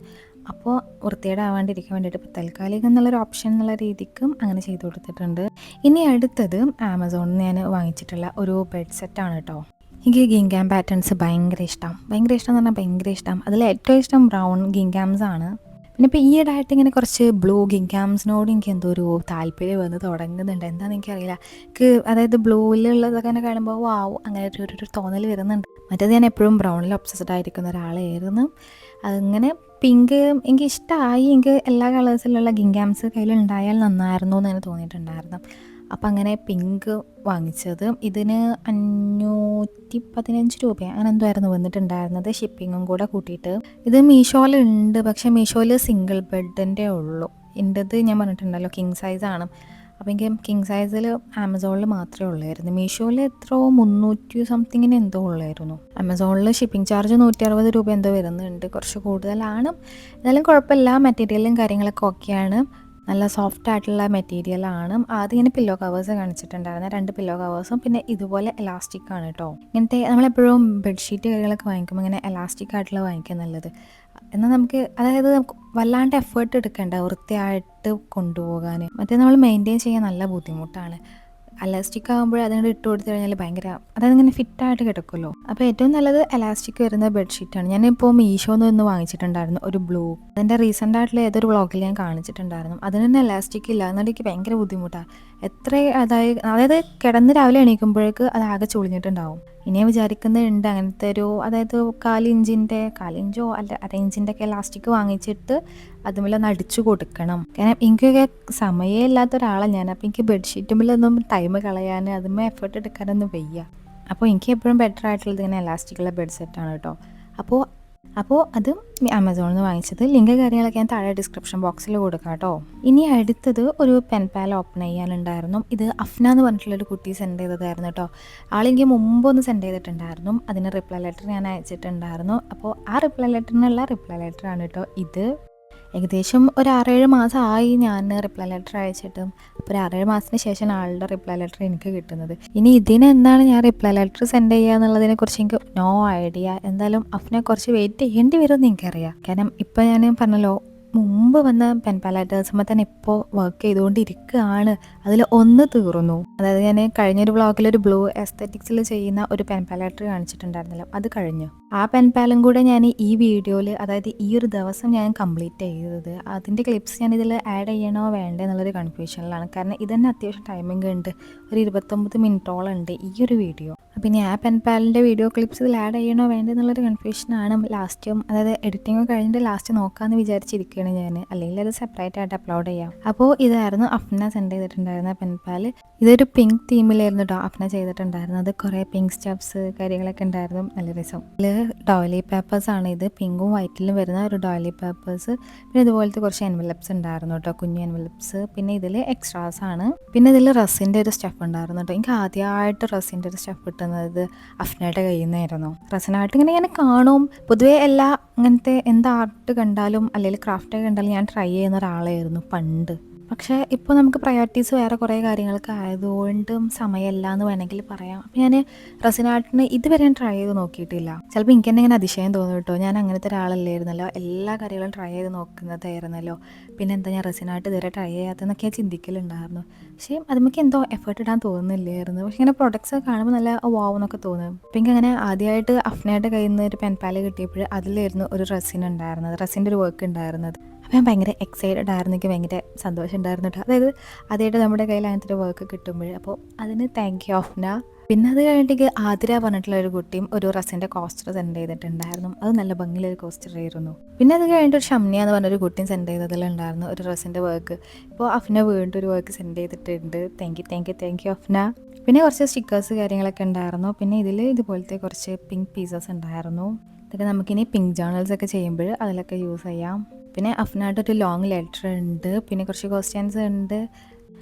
അപ്പോൾ വൃത്തികേടാവാണ്ടിരിക്കാൻ വേണ്ടിയിട്ട് ഇപ്പോൾ തൽക്കാലികം എന്നുള്ളൊരു ഓപ്ഷൻ എന്നുള്ള രീതിക്കും അങ്ങനെ ചെയ്ത് കൊടുത്തിട്ടുണ്ട്. ഇനി അടുത്തത് ആമസോണിൽ നിന്ന് ഞാൻ വാങ്ങിച്ചിട്ടുള്ള ഒരു ബെഡ് സെറ്റാണ് കേട്ടോ. എനിക്ക് ഗിങ്കാം പാറ്റേൺസ് ഭയങ്കര ഇഷ്ടം എന്ന് പറഞ്ഞാൽ ഭയങ്കര ഇഷ്ടം. അതിൽ ഏറ്റവും ഇഷ്ടം ബ്രൗൺ ഗിങ്കാംസ് ആണ്. പിന്നെ ഇപ്പോൾ ഈയിടെയായിട്ട് ഇങ്ങനെ കുറച്ച് ബ്ലൂ ഗിങ്കാംസിനോട് എനിക്ക് എന്തോ ഒരു താല്പര്യം വന്ന് തുടങ്ങുന്നുണ്ട്. എന്താണെന്ന് എനിക്കറിയില്ല. എനിക്ക് അതായത് ബ്ലൂവിലുള്ളതൊക്കെ തന്നെ കാണുമ്പോൾ വാവ് അങ്ങനെ ഒരു തോന്നൽ വരുന്നുണ്ട്. മറ്റേത് ഞാൻ എപ്പോഴും ബ്രൗണിൽ ഒബ്സസ്ഡ് ആയിരിക്കുന്ന ഒരാളായിരുന്നു. അങ്ങനെ പിങ്ക് എനിക്ക് ഇഷ്ടമായി. എനിക്ക് എല്ലാ കളേഴ്സിലുള്ള ഗിങ്കാംസ് കയ്യിലുണ്ടായാൽ നന്നായിരുന്നു എന്ന് എനിക്ക് തോന്നിയിട്ടുണ്ടായിരുന്നു. അപ്പം അങ്ങനെ പിങ്ക് വാങ്ങിച്ചത്. ഇതിന് 515 രൂപ അങ്ങനെ എന്തോ ആയിരുന്നു വന്നിട്ടുണ്ടായിരുന്നത്, ഷിപ്പിങ്ങും കൂടെ കൂട്ടിയിട്ട്. ഇത് മീഷോയിലുണ്ട്, പക്ഷേ മീഷോയിൽ സിംഗിൾ ബെഡിൻ്റെ ഉള്ളൂ. എൻ്റെത് ഞാൻ പറഞ്ഞിട്ടുണ്ടല്ലോ കിങ് സൈസാണ്. അപ്പോൾ എനിക്ക് കിങ് സൈസിൽ ആമസോണിൽ മാത്രമേ ഉള്ളായിരുന്നു. മീഷോയിൽ എത്രയോ 300 സംതിങ്ങിന് എന്തോ ഉള്ളായിരുന്നു. ആമസോണിൽ ഷിപ്പിംഗ് ചാർജ് 160 രൂപ എന്തോ വരുന്നുണ്ട്, കുറച്ച് കൂടുതലാണ്. എന്നാലും കുഴപ്പമില്ല, മെറ്റീരിയലും കാര്യങ്ങളൊക്കെ ഓക്കെയാണ്. നല്ല സോഫ്റ്റ് ആയിട്ടുള്ള മെറ്റീരിയലാണ്. ആദ്യം ഇങ്ങനെ പില്ലോ കവേഴ്സ് കാണിച്ചിട്ടുണ്ടായിരുന്നു, 2 പില്ലോ കവേഴ്സും. പിന്നെ ഇതുപോലെ എലാസ്റ്റിക് ആണ് കേട്ടോ. ഇങ്ങനത്തെ നമ്മളെപ്പോഴും ബെഡ്ഷീറ്റ് കാര്യങ്ങളൊക്കെ വാങ്ങിക്കുമ്പോൾ ഇങ്ങനെ എലാസ്റ്റിക് ആയിട്ടുള്ള വാങ്ങിക്കാൻ നല്ലത്. എന്നാൽ നമുക്ക് അതായത് നമുക്ക് വല്ലാണ്ട് എഫേർട്ട് എടുക്കേണ്ട വൃത്തിയായിട്ട് കൊണ്ടുപോകാൻ. മറ്റേ നമ്മൾ മെയിൻറ്റെയിൻ ചെയ്യാൻ നല്ല ബുദ്ധിമുട്ടാണ്. എലാസ്റ്റിക് ആകുമ്പോൾ അതുകൊണ്ട് ഇട്ട് കൊടുത്തു കഴിഞ്ഞാൽ ഭയങ്കര അതായത് ഇങ്ങനെ ഫിറ്റായിട്ട് കിടക്കുമല്ലോ. അപ്പോൾ ഏറ്റവും നല്ലത് എലാസ്റ്റിക് വരുന്ന ബെഡ്ഷീറ്റാണ്. ഞാനിപ്പോൾ മീഷോന്ന് ഒന്ന് വാങ്ങിച്ചിട്ടുണ്ടായിരുന്നു ഒരു ബ്ലൂ. അതിൻ്റെ റീസെൻ്റ് ആയിട്ടുള്ള ഏതൊരു വ്ളോഗിൽ ഞാൻ കാണിച്ചിട്ടുണ്ടായിരുന്നു. അതിന് തന്നെ എലാസ്റ്റിക് ഇല്ല, എന്നിട്ട് എനിക്ക് ഭയങ്കര ബുദ്ധിമുട്ടാണ്. അതായത് കിടന്ന് രാവിലെ എണീക്കുമ്പോഴേക്ക് അത് ആകെ ചുളിഞ്ഞിട്ടുണ്ടാവും. ഇനി വിചാരിക്കുന്നുണ്ട് അങ്ങനത്തെ ഒരു അതായത് 4 ഇഞ്ചോ അല്ല 1/2 ഇഞ്ചിൻ്റെ ഒക്കെ എലാസ്റ്റിക് വാങ്ങിച്ചിട്ട് അതുപോലെ ഒന്ന് അടിച്ചു കൊടുക്കണം. കാരണം എനിക്കൊക്കെ സമയമേ ഇല്ലാത്ത ഒരാളാണ് ഞാൻ. അപ്പോൾ എനിക്ക് ബെഡ്ഷീറ്റുമ്പിലൊന്നും ടൈം കളയാൻ അതുമ്മേ എഫേർട്ട് എടുക്കാനൊന്നും വയ്യ. അപ്പോൾ എനിക്ക് എപ്പോഴും ബെറ്റർ ആയിട്ടുള്ളത് ഇങ്ങനെ എലാസ്റ്റിക്കുള്ള ബെഡ് സെറ്റാണ് കേട്ടോ. അപ്പോൾ അത് ആമസോണിൽ നിന്ന് വാങ്ങിച്ചത്. ലിങ്ക് കാര്യങ്ങളൊക്കെ ഞാൻ താഴെ ഡിസ്ക്രിപ്ഷൻ ബോക്സിൽ കൊടുക്കാം കേട്ടോ. ഇനി അടുത്തത് ഒരു പെൻ പാൽ ഓപ്പൺ ചെയ്യാനുണ്ടായിരുന്നു. ഇത് അഫ്ന എന്ന് പറഞ്ഞിട്ടുള്ളൊരു കുട്ടി സെൻഡ് ചെയ്തതായിരുന്നു കേട്ടോ. ആളെങ്കിൽ മുമ്പൊന്ന് സെൻഡ് ചെയ്തിട്ടുണ്ടായിരുന്നു. അതിന് റിപ്ലൈ ലെറ്റർ ഞാൻ അയച്ചിട്ടുണ്ടായിരുന്നു. അപ്പോൾ ആ റിപ്ലൈ ലെറ്ററാണ് കേട്ടോ ഇത്. ഏകദേശം ഒരു 6-7 മാസമായി ഞാൻ റിപ്ലൈ ലെറ്റർ അയച്ചിട്ട്. അപ്പോൾ ഒരു 6-7 മാസത്തിന് ശേഷം ആളുടെ റിപ്ലൈ ലെറ്റർ എനിക്ക് കിട്ടുന്നത്. ഇനി ഇതിനെന്താണ് ഞാൻ റിപ്ലൈ ലെറ്റർ സെൻഡ് ചെയ്യുക എന്നുള്ളതിനെ കുറിച്ച് എനിക്ക് നോ ഐഡിയ. എന്തായാലും അഫ്നെ കുറച്ച് വെയിറ്റ് ചെയ്യേണ്ടി വരുമെന്ന് എനിക്കറിയാം. കാരണം ഇപ്പോൾ ഞാൻ പറഞ്ഞല്ലോ മുമ്പ് വന്ന പെൻ പാലേറ്റേഴ്സുമ്പോൾ തന്നെ ഇപ്പോൾ വർക്ക് ചെയ്തുകൊണ്ടിരിക്കുകയാണ്. അതിൽ ഒന്ന് തീർന്നു. അതായത് ഞാൻ കഴിഞ്ഞൊരു വ്ളോഗിൽ ഒരു ബ്ലൂ എസ്തെറ്റിക്സിൽ ചെയ്യുന്ന ഒരു പെൻ പാലേറ്റർ കാണിച്ചിട്ടുണ്ടായിരുന്നല്ലോ, അത് കഴിഞ്ഞു. ആ പെൻ പാലും കൂടെ ഞാൻ ഈ വീഡിയോയിൽ അതായത് ഈ ഒരു ദിവസം ഞാൻ കംപ്ലീറ്റ് ചെയ്തത്. അതിൻ്റെ ക്ലിപ്സ് ഞാൻ ഇതിൽ ആഡ് ചെയ്യണോ വേണ്ടേ എന്നുള്ളൊരു കൺഫ്യൂഷനിലാണ്. കാരണം ഇതന്നെ അത്യാവശ്യം ടൈമിംഗ് ഉണ്ട്, ഒരു 29 മിനിറ്റോളം ഉണ്ട് ഈ ഒരു വീഡിയോ. പിന്നെ ആ പെൻ പാലിൻ്റെ വീഡിയോ ക്ലിപ്സ് ഇതിൽ ആഡ് ചെയ്യണോ വേണ്ടേ എന്നുള്ളൊരു കൺഫ്യൂഷനാണ്. ലാസ്റ്റും അതായത് എഡിറ്റിംഗ് കഴിഞ്ഞിട്ട് ലാസ്റ്റ് നോക്കാമെന്ന് വിചാരിച്ചിരിക്കുകയാണ് ഞാൻ. അല്ലെങ്കിൽ അത് സെപ്പറേറ്റ് ആയിട്ട് അപ്ലോഡ് ചെയ്യാം. അപ്പോൾ ഇതായിരുന്നു അഫ്ന സെൻഡ് ചെയ്തിട്ടുണ്ടായിരുന്ന പെൻ പാൽ. ഇതൊരു പിങ്ക് തീമിലായിരുന്നു കേട്ടോ അഫ്ന ചെയ്തിട്ടുണ്ടായിരുന്നത്. കുറേ പിങ്ക് സ്റ്റെപ്സ് കാര്യങ്ങളൊക്കെ ഉണ്ടായിരുന്നു, നല്ല രസം. ഇതിൽ ഡോയിലി പേപ്പേഴ്സാണ് ഇത്, പിങ്കും വൈറ്റിലും വരുന്ന ഒരു ഡോയിലി പേപ്പേഴ്സ്. പിന്നെ ഇതുപോലത്തെ കുറച്ച് എൻവലപ്സ് ഉണ്ടായിരുന്നു കേട്ടോ, കുഞ്ഞു എൻവലപ്സ്. പിന്നെ ഇതിൽ എക്സ്ട്രാസ് ആണ്. പിന്നെ ഇതിൽ റസിൻ്റെ ഒരു സ്റ്റഫ് ഉണ്ടായിരുന്നു കേട്ടോ. എനിക്ക് ആദ്യമായിട്ട് റസിൻ്റെ ഒരു സ്റ്റഫ് കിട്ടുന്നത് അഫ്നയുടെ കയ്യിൽ നിന്നായിരുന്നു. റസിനായിട്ട് ഇങ്ങനെ കാണും. പൊതുവേ ഇങ്ങനത്തെ എന്ത് ആർട്ട് കണ്ടാലും അല്ലെങ്കിൽ ക്രാഫ്റ്റ് കണ്ടാലും ഞാൻ ട്രൈ ചെയ്യുന്ന ഒരാളായിരുന്നു പണ്ട്. പക്ഷേ ഇപ്പോൾ നമുക്ക് പ്രയോറിറ്റീസ് വേറെ കുറേ കാര്യങ്ങൾക്ക് ആയതുകൊണ്ടും സമയമല്ല എന്ന് വേണമെങ്കിൽ പറയാം. അപ്പോൾ ഞാൻ റെസിൻ ആർട്ടിന് ഇതുവരെ ഞാൻ ട്രൈ ചെയ്ത് നോക്കിയിട്ടില്ല. ചിലപ്പോൾ എനിക്ക് തന്നെ ഇങ്ങനെ അതിശയം തോന്നും കേട്ടോ, ഞാൻ അങ്ങനത്തെ ഒരാളല്ലായിരുന്നല്ലോ, എല്ലാ കാര്യങ്ങളും ട്രൈ ചെയ്ത് നോക്കുന്നതായിരുന്നല്ലോ, പിന്നെ എന്താ ഞാൻ റെസിൻ ആർട്ട് ഇതുവരെ ട്രൈ ചെയ്യാത്തതെന്നൊക്കെ ഞാൻ ചിന്തിക്കലുണ്ടായിരുന്നു. പക്ഷേ അതുമ്മക്ക് എന്തോ എഫേർട്ട് ഇടാൻ തോന്നുന്നില്ലായിരുന്നു. പക്ഷേ ഇങ്ങനെ പ്രൊഡക്ട്സ് കാണുമ്പോൾ നല്ല വാവ് എന്നൊക്കെ തോന്നും. അപ്പോൾ എനിക്ക് അങ്ങനെ ആദ്യമായിട്ട് അഫ്നയുടെ കയ്യിൽ നിന്ന് ഒരു പെൻപാല് കിട്ടിയപ്പോൾ അതിലായിരുന്നു ഒരു റെസിൻ ഉണ്ടായിരുന്നത്, റെസിൻ്റെ ഒരു വർക്ക് ഉണ്ടായിരുന്നത്. അപ്പോൾ ഞാൻ ഭയങ്കര എക്സൈറ്റഡ് ആയിരുന്നു, എനിക്ക് ഭയങ്കര സന്തോഷം ഉണ്ടായിരുന്നു കേട്ടോ. അതായത് ആദ്യമായിട്ട് നമ്മുടെ കയ്യിൽ അങ്ങനത്തെ ഒരു വർക്ക് കിട്ടുമ്പോൾ. അപ്പോൾ അതിന് താങ്ക് യു അഫ്ന. പിന്നെ അത് കഴിഞ്ഞിട്ട് ആതിര പറഞ്ഞിട്ടുള്ള ഒരു കുട്ടിയും ഒരു റസിൻ്റെ കോസ്റ്റർ സെൻഡ് ചെയ്തിട്ടുണ്ടായിരുന്നു. അത് നല്ല ഭംഗിയുള്ളൊരു കോസ്റ്റർ ആയിരുന്നു. പിന്നെ അത് കഴിഞ്ഞിട്ട് ഒരു ഷംനിയ എന്ന് പറഞ്ഞൊരു കുട്ടിയും സെൻഡ് ചെയ്തതിലുണ്ടായിരുന്നു ഒരു റസിൻ്റെ വർക്ക്. ഇപ്പോൾ അഫ്ന വീണ്ടും ഒരു വർക്ക് സെൻഡ് ചെയ്തിട്ടുണ്ട്. Thank you Afna. പിന്നെ കുറച്ച് സ്റ്റിക്കേഴ്സ് കാര്യങ്ങളൊക്കെ ഉണ്ടായിരുന്നു. പിന്നെ ഇതിൽ ഇതുപോലത്തെ കുറച്ച് പിങ്ക് പീസസ് ഉണ്ടായിരുന്നു. ഇതൊക്കെ നമുക്കിനി പിങ്ക് ജേർണൽസ് ഒക്കെ ചെയ്യുമ്പോൾ അതിലൊക്കെ യൂസ് ചെയ്യാം. പിന്നെ അഫ്നയുടെ ഒരു ലോങ് ലെറ്റർ ഉണ്ട്, പിന്നെ കുറച്ച് ക്വസ്റ്റ്യൻസ് ഉണ്ട്.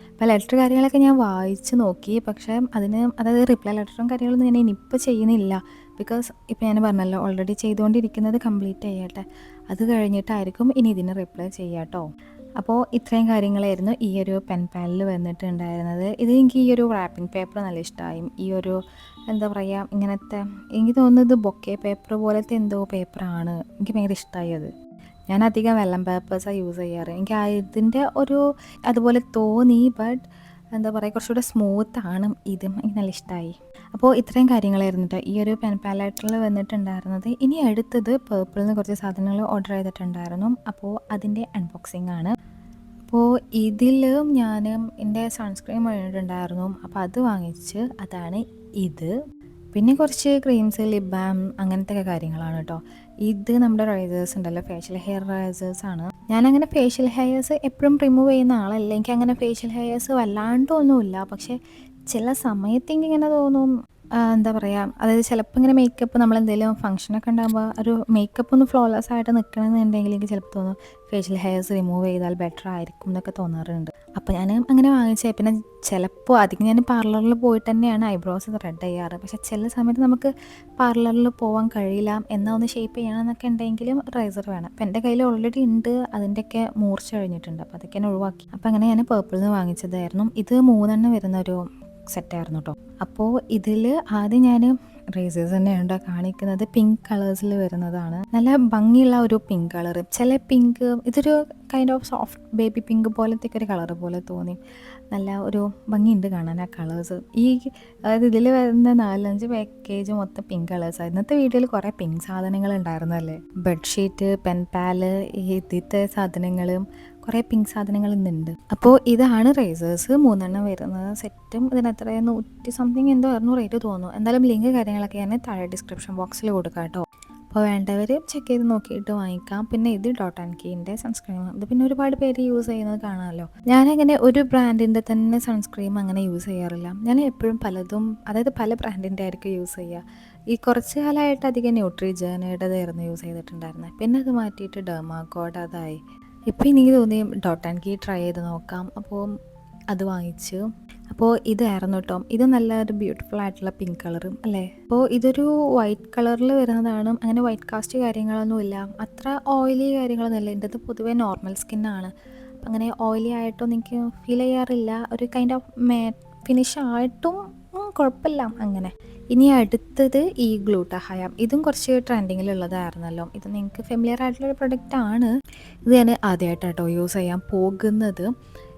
അപ്പോൾ ലെറ്റർ കാര്യങ്ങളൊക്കെ ഞാൻ വായിച്ച് നോക്കി, പക്ഷേ അതായത് റിപ്ലൈ ലെറ്ററും കാര്യങ്ങളൊന്നും ഞാൻ ഇനിയിപ്പോൾ ചെയ്യുന്നില്ല. ബിക്കോസ് ഇപ്പോൾ ഞാൻ പറഞ്ഞല്ലോ, ഓൾറെഡി ചെയ്തുകൊണ്ടിരിക്കുന്നത് കംപ്ലീറ്റ് ചെയ്യട്ടെ, അത് കഴിഞ്ഞിട്ടായിരിക്കും ഇനി ഇതിന് റിപ്ലൈ ചെയ്യാം കേട്ടോ. അപ്പോൾ ഇത്രയും കാര്യങ്ങളായിരുന്നു ഈ ഒരു പെൻ പാലിൽ വന്നിട്ടുണ്ടായിരുന്നത്. ഇത് എനിക്ക് ഈ ഒരു റാപ്പിംഗ് പേപ്പർ നല്ല ഇഷ്ടമായി. ഈ ഒരു എന്താ പറയുക, ഇങ്ങനത്തെ എനിക്ക് തോന്നുന്നത് ബൊക്കെ പേപ്പർ പോലത്തെ എന്തോ പേപ്പറാണ്, എനിക്ക് ഭയങ്കര ഇഷ്ടമായി അത്. ഞാൻ അധികം വെല്ലം പേപ്പേഴ്സാണ് യൂസ് ചെയ്യാറ്. എനിക്ക് ഇതിൻ്റെ ഒരു അതുപോലെ തോന്നി, ബട്ട് എന്താ പറയുക, കുറച്ചുകൂടെ സ്മൂത്താണ് ഇതും, എനിക്ക് നല്ല ഇഷ്ടമായി. അപ്പോൾ ഇത്രയും കാര്യങ്ങളായിരുന്നു കേട്ടോ ഈ ഒരു പെൻ പാലറ്റിൽ വന്നിട്ടുണ്ടായിരുന്നത്. ഇനി അടുത്തത് പേർപ്പിളിൽ നിന്ന് കുറച്ച് സാധനങ്ങൾ ഓർഡർ ചെയ്തിട്ടുണ്ടായിരുന്നു. അപ്പോൾ അതിൻ്റെ അൺബോക്സിംഗ് ആണ്. അപ്പോൾ ഇതിലും ഞാൻ എൻ്റെ സൺസ്ക്രീൻ വേണ്ടിയിട്ടുണ്ടായിരുന്നു, അപ്പോൾ അത് വാങ്ങിച്ച്, അതാണ് ഇത്. പിന്നെ കുറച്ച് ക്രീംസ്, ലിപ് ബാം, അങ്ങനത്തെ കാര്യങ്ങളാണ് കേട്ടോ. ഇത് നമ്മുടെ റൈസേഴ്സ് ഉണ്ടല്ലോ, ഫേഷ്യൽ ഹെയർ റൈസേഴ്സ് ആണ്. ഞാനങ്ങനെ ഫേഷ്യൽ ഹെയർസ് എപ്പോഴും റിമൂവ് ചെയ്യുന്ന ആളല്ല, എനിക്ക് അങ്ങനെ ഫേഷ്യൽ ഹെയർസ് വല്ലാണ്ടൊന്നുമില്ല. പക്ഷേ ചില സമയത്ത് എനിക്കിങ്ങനെ തോന്നും, എന്താ പറയുക, അതായത് ചിലപ്പോൾ ഇങ്ങനെ മേക്കപ്പ് നമ്മളെന്തെങ്കിലും ഫംഗ്ഷനൊക്കെ ഉണ്ടാകുമ്പോൾ ഒരു മേക്കപ്പ് ഒന്ന് ഫ്ലോലെസ് ആയിട്ട് നിൽക്കണമെന്നുണ്ടെങ്കിൽ എനിക്ക് ചിലപ്പോൾ തോന്നും ഫേഷ്യൽ ഹെയർസ് റിമൂവ് ചെയ്താൽ ബെറ്റർ ആയിരിക്കും എന്നൊക്കെ തോന്നാറുണ്ട്. അപ്പോൾ ഞാൻ അങ്ങനെ വാങ്ങിച്ചേ. പിന്നെ ചിലപ്പോൾ അധികം ഞാൻ പാർലറിൽ പോയിട്ട് തന്നെയാണ് ഐബ്രോസ് ത്രെഡ് ചെയ്യാറ്. പക്ഷേ ചില സമയത്ത് നമുക്ക് പാർലറിൽ പോകാൻ കഴിയില്ല, എന്നാൽ ഒന്ന് ഷേപ്പ് ചെയ്യണമെന്നൊക്കെ ഉണ്ടെങ്കിലും റൈസർ വേണം. അപ്പോൾ എൻ്റെ കയ്യിൽ ഓൾറെഡി ഉണ്ട്, അതിൻ്റെയൊക്കെ മൂർച്ച കഴിഞ്ഞിട്ടുണ്ട്, അപ്പോൾ അതൊക്കെ ഞാൻ ഒഴിവാക്കി. അപ്പോൾ അങ്ങനെ ഞാൻ പേർപ്പിളിൽ നിന്ന് വാങ്ങിച്ചതായിരുന്നു. ഇത് 3 വരുന്ന ഒരു സെറ്റായിരുന്നു കേട്ടോ. അപ്പോൾ ഇതിൽ ആദ്യം ഞാൻ റേസേഴ്സ് തന്നെയാണ് കാണിക്കുന്നത്. പിങ്ക് കളേഴ്സിൽ വരുന്നതാണ്, നല്ല ഭംഗിയുള്ള ഒരു പിങ്ക് കളർ. ചില പിങ്ക്, ഇതൊരു kind of soft baby pink പോലത്തെ ഒരു കളർ പോലെ തോന്നി. നല്ല ഒരു ഭംഗിയുണ്ട് കാണാൻ ആ കളേഴ്സ്. അതായത് ഇതിൽ വരുന്ന 4-5 പാക്കേജ് മൊത്തം പിങ്ക് കളേഴ്സാണ്. ഇന്നത്തെ വീഡിയോയിൽ കുറേ പിങ്ക് സാധനങ്ങൾ ഉണ്ടായിരുന്നല്ലേ, ബെഡ്ഷീറ്റ്, പെൻ പാല്, ഇതിത്തെ സാധനങ്ങളും കുറേ പിങ്ക് സാധനങ്ങൾ ഇന്നുണ്ട്. അപ്പോൾ ഇതാണ് റേസേഴ്സ് 3 വരുന്നത് സെറ്റും. ഇതിനെത്ര 100 സംതിങ് എന്തോ ആയിരുന്നു റേറ്റ് തോന്നുന്നു. എന്തായാലും ലിങ്ക് കാര്യങ്ങളൊക്കെ ഞാൻ താഴെ ഡിസ്ക്രിപ്ഷൻ ബോക്സിൽ കൊടുക്കാം കേട്ടോ. അപ്പോൾ വേണ്ടവർ ചെക്ക് ചെയ്ത് നോക്കിയിട്ട് വാങ്ങിക്കാം. പിന്നെ ഇത് ഡോട്ട് ആൻഡ് കീൻ്റെ സൺസ്ക്രീം, ഇത് പിന്നെ ഒരുപാട് പേര് യൂസ് ചെയ്യുന്നത് കാണാമല്ലോ. ഞാനങ്ങനെ ഒരു ബ്രാൻഡിൻ്റെ തന്നെ സൺസ്ക്രീം അങ്ങനെ യൂസ് ചെയ്യാറില്ല. ഞാൻ എപ്പോഴും പലതും, അതായത് പല ബ്രാൻഡിൻ്റെ ആയിരിക്കും യൂസ് ചെയ്യുക. ഈ കുറച്ച് കാലമായിട്ട് അധികം ന്യൂട്രിജേനയുടേതായിരുന്നു യൂസ് ചെയ്തിട്ടുണ്ടായിരുന്നത്. പിന്നെ അത് മാറ്റിയിട്ട് ഡെർമാക്കോഡ് അതായി. ഇപ്പോൾ എനിക്ക് തോന്നി ഡോട്ട് ആൻഡ് കീ ട്രൈ ചെയ്ത് നോക്കാം, അപ്പോൾ അത് വാങ്ങിച്ചു. അപ്പോൾ ഇതായിരുന്നു കേട്ടോ. ഇത് നല്ലൊരു ബ്യൂട്ടിഫുൾ ആയിട്ടുള്ള പിങ്ക് കളറും അല്ലേ. അപ്പോൾ ഇതൊരു വൈറ്റ് കളറിൽ വരുന്നതാണ്. അങ്ങനെ വൈറ്റ് കാസ്റ്റ് കാര്യങ്ങളൊന്നുമില്ല, അത്ര ഓയിലി കാര്യങ്ങളൊന്നുമില്ല. എൻ്റെ അത് പൊതുവേ നോർമൽ സ്കിന്നാണ്, അപ്പം അങ്ങനെ ഓയിലി ആയിട്ടൊന്നും എനിക്ക് ഫീൽ ചെയ്യാറില്ല. ഒരു കൈൻഡ് ഓഫ് മാറ്റ് ഫിനിഷ് ആയിട്ടും കുഴപ്പമില്ല അങ്ങനെ. ഇനി അടുത്തത് ഈ ഗ്ലൂട്ടാഹയം. ഇതും കുറച്ച് ട്രെൻഡിങ്ങിലുള്ളതായിരുന്നല്ലോ. ഇത് നിങ്ങൾക്ക് ഫെമിലിയർ ആയിട്ടുള്ളൊരു പ്രൊഡക്റ്റാണ്. ഇത് ഞാൻ ആദ്യമായിട്ടാട്ടോ യൂസ് ചെയ്യാൻ പോകുന്നത്.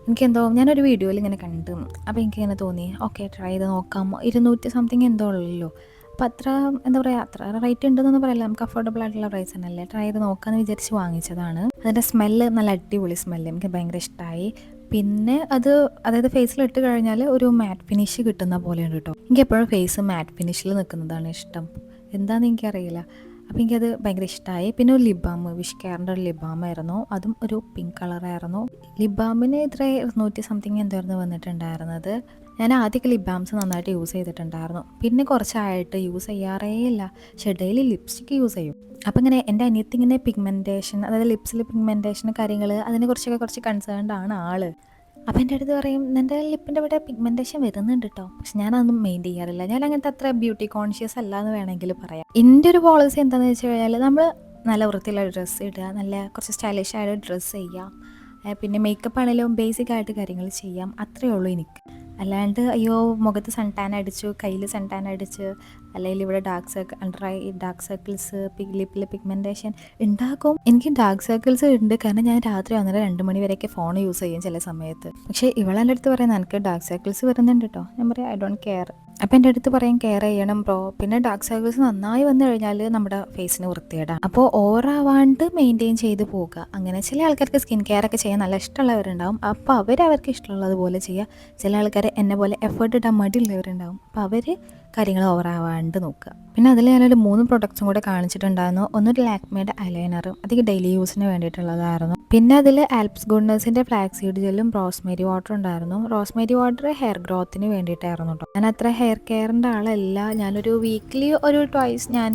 എനിക്കെന്തോ ഞാനൊരു വീഡിയോയിൽ ഇങ്ങനെ കണ്ടു, അപ്പോൾ എനിക്കിങ്ങനെ തോന്നി ഓക്കെ ട്രൈ ചെയ്ത് നോക്കാം. 200 സംതിങ് എന്തോ ഉള്ളല്ലോ, അപ്പോൾ അത്ര എന്താ പറയുക, അത്ര റേറ്റ് ഉണ്ടെന്നൊന്നും പറയില്ല, നമുക്ക് അഫോർഡബിൾ ആയിട്ടുള്ള പ്രൈസ് തന്നെയല്ലേ. ട്രൈ ചെയ്ത് നോക്കാമെന്ന് വിചാരിച്ച് വാങ്ങിച്ചതാണ്. അതിൻ്റെ സ്മെല്ല് നല്ല അടിപൊളി സ്മെല്ല്, എനിക്ക് ഭയങ്കര ഇഷ്ടമായി. പിന്നെ അതായത് ഫേസിലിട്ട് കഴിഞ്ഞാൽ ഒരു മാറ്റ് ഫിനിഷ് കിട്ടുന്ന പോലെയുണ്ട് കേട്ടോ. എനിക്ക് എപ്പോഴും ഫേസ് മാറ്റ് ഫിനിഷിൽ നിൽക്കുന്നതാണ് ഇഷ്ടം, എന്താണെന്ന് എനിക്കറിയില്ല. അപ്പോൾ എനിക്കത് ഭയങ്കര ഇഷ്ടമായി. പിന്നെ ഒരു ലിപ് ബാം, വിഷ് കെയറിൻ്റെ ഒരു ലിപ് ബാം ആയിരുന്നു, അതും ഒരു പിങ്ക് കളറായിരുന്നു. ലിപ് ബാമിന് ഇത്ര 200 സംതിങ് എന്തായിരുന്നു വന്നിട്ടുണ്ടായിരുന്നത്. ഞാൻ ആദ്യമൊക്കെ ലിപ് ബാംസ് നന്നായിട്ട് യൂസ് ചെയ്തിട്ടുണ്ടായിരുന്നു, പിന്നെ കുറച്ചായിട്ട് യൂസ് ചെയ്യാറേ ഇല്ല. പക്ഷേ ഡെയിലി ലിപ്സ്റ്റിക്ക് യൂസ് ചെയ്യും. അപ്പോൾ ഇങ്ങനെ എൻ്റെ അനിയത്തി ഇങ്ങനെ പിഗ്മെൻറ്റേഷൻ, അതായത് ലിപ്സിൽ പിഗ്മെൻറ്റേഷൻ കാര്യങ്ങൾ, അതിനെക്കുറിച്ചൊക്കെ കുറച്ച് കൺസേൺഡ് ആണ് ആള്. അപ്പോൾ എൻ്റെ അടുത്ത് പറയും എൻ്റെ ലിപ്പിൻ്റെ ഇവിടെ പിഗ്മെൻറ്റേഷൻ വരുന്നുണ്ട് കേട്ടോ, പക്ഷെ ഞാനതൊന്നും മെയിൻറ്റെയിൻ ചെയ്യാറില്ല. ഞാൻ അങ്ങനത്തെ അത്ര ബ്യൂട്ടി കോൺഷ്യസ് അല്ല എന്ന് വേണമെങ്കിൽ പറയാം. എൻ്റെ ഒരു പോളിസി എന്താണെന്ന് വെച്ച് കഴിഞ്ഞാൽ നമ്മൾ നല്ല വൃത്തിയുള്ള ഡ്രസ്സ് ഇടുക, നല്ല കുറച്ച് സ്റ്റൈലിഷ് ആയിട്ട് ഡ്രസ്സ് ചെയ്യുക, പിന്നെ മേക്കപ്പ് ആണെങ്കിലും ബേസിക് ആയിട്ട് കാര്യങ്ങൾ ചെയ്യാം, അത്രയേ ഉള്ളൂ എനിക്ക്. അല്ലാണ്ട് അയ്യോ മുഖത്ത് സൺ ടാൻ അടിച്ചു, കയ്യിൽ സൺ ടാൻ അടിച്ച്, അല്ലെങ്കിൽ ഇവിടെ അണ്ടർ ഐ ഡാർക്ക് സർക്കിൾസ്, ലിപ്പിൽ പിഗ്മെൻറ്റേഷൻ ഉണ്ടാക്കും. എനിക്ക് ഡാർക്ക് സർക്കിൾസ് ഉണ്ട്, കാരണം ഞാൻ രാത്രി 1-2 മണി വരെയൊക്കെ ഫോൺ യൂസ് ചെയ്യും ചില സമയത്ത്. പക്ഷേ ഇവളെൻ്റെ അടുത്ത് പറയുന്നത് എനിക്ക് ഡാർക്ക് സർക്കിൾസ് വരുന്നുണ്ട് കേട്ടോ. ഞാൻ പറയാം ഐ ഡോണ്ട് കെയർ. അപ്പം എൻ്റെ അടുത്ത് പറയും കെയർ ചെയ്യണം ബ്രോ. പിന്നെ ഡാർക്ക് സർക്കിൾസ് നന്നായി വന്നു കഴിഞ്ഞാൽ നമ്മുടെ ഫേസിന് വൃത്തികേടാണ്. അപ്പോൾ ഓവറാവാണ്ട് മെയിൻറ്റെയിൻ ചെയ്ത് പോകുക. അങ്ങനെ ചില ആൾക്കാർക്ക് സ്കിൻ കെയർ ഒക്കെ ചെയ്യാൻ നല്ല ഇഷ്ടമുള്ളവരുണ്ടാവും, അപ്പോൾ അവർക്ക് ഇഷ്ടമുള്ളതുപോലെ ചെയ്യുക. ചില ആൾക്കാർ എന്നെ പോലെ എഫേർട്ട് ഇടാൻ മടിയുള്ളവരുണ്ടാവും, അപ്പോൾ അവർ കാര്യങ്ങൾ ഓവറാവാണ്ട് നോക്കുക. പിന്നെ അതിൽ ഞാനൊരു 3 പ്രൊഡക്ട്സും കൂടെ കാണിച്ചിട്ടുണ്ടായിരുന്നു. ഒന്നൊരു ലാക്മേയുടെ ഐലൈനർ, അധികം ഡെയിലി യൂസിന് വേണ്ടിയിട്ടുള്ളതായിരുന്നു. പിന്നെ അതിൽ ആൽപ്സ് ഗുഡ്നസിൻ്റെ ഫ്ലാക്സ് സീഡ് ജെല്ലും റോസ്മേരി വാട്ടർ ഉണ്ടായിരുന്നു. റോസ്മേരി വാട്ടർ ഹെയർ ഗ്രോത്തിന് വേണ്ടിയിട്ടായിരുന്നു കേട്ടോ. ഞാൻ അത്ര ഹെയർ കെയറിൻ്റെ ആളല്ല. ഞാനൊരു വീക്ക്ലി ഒരു ട്വൈസ് ഞാൻ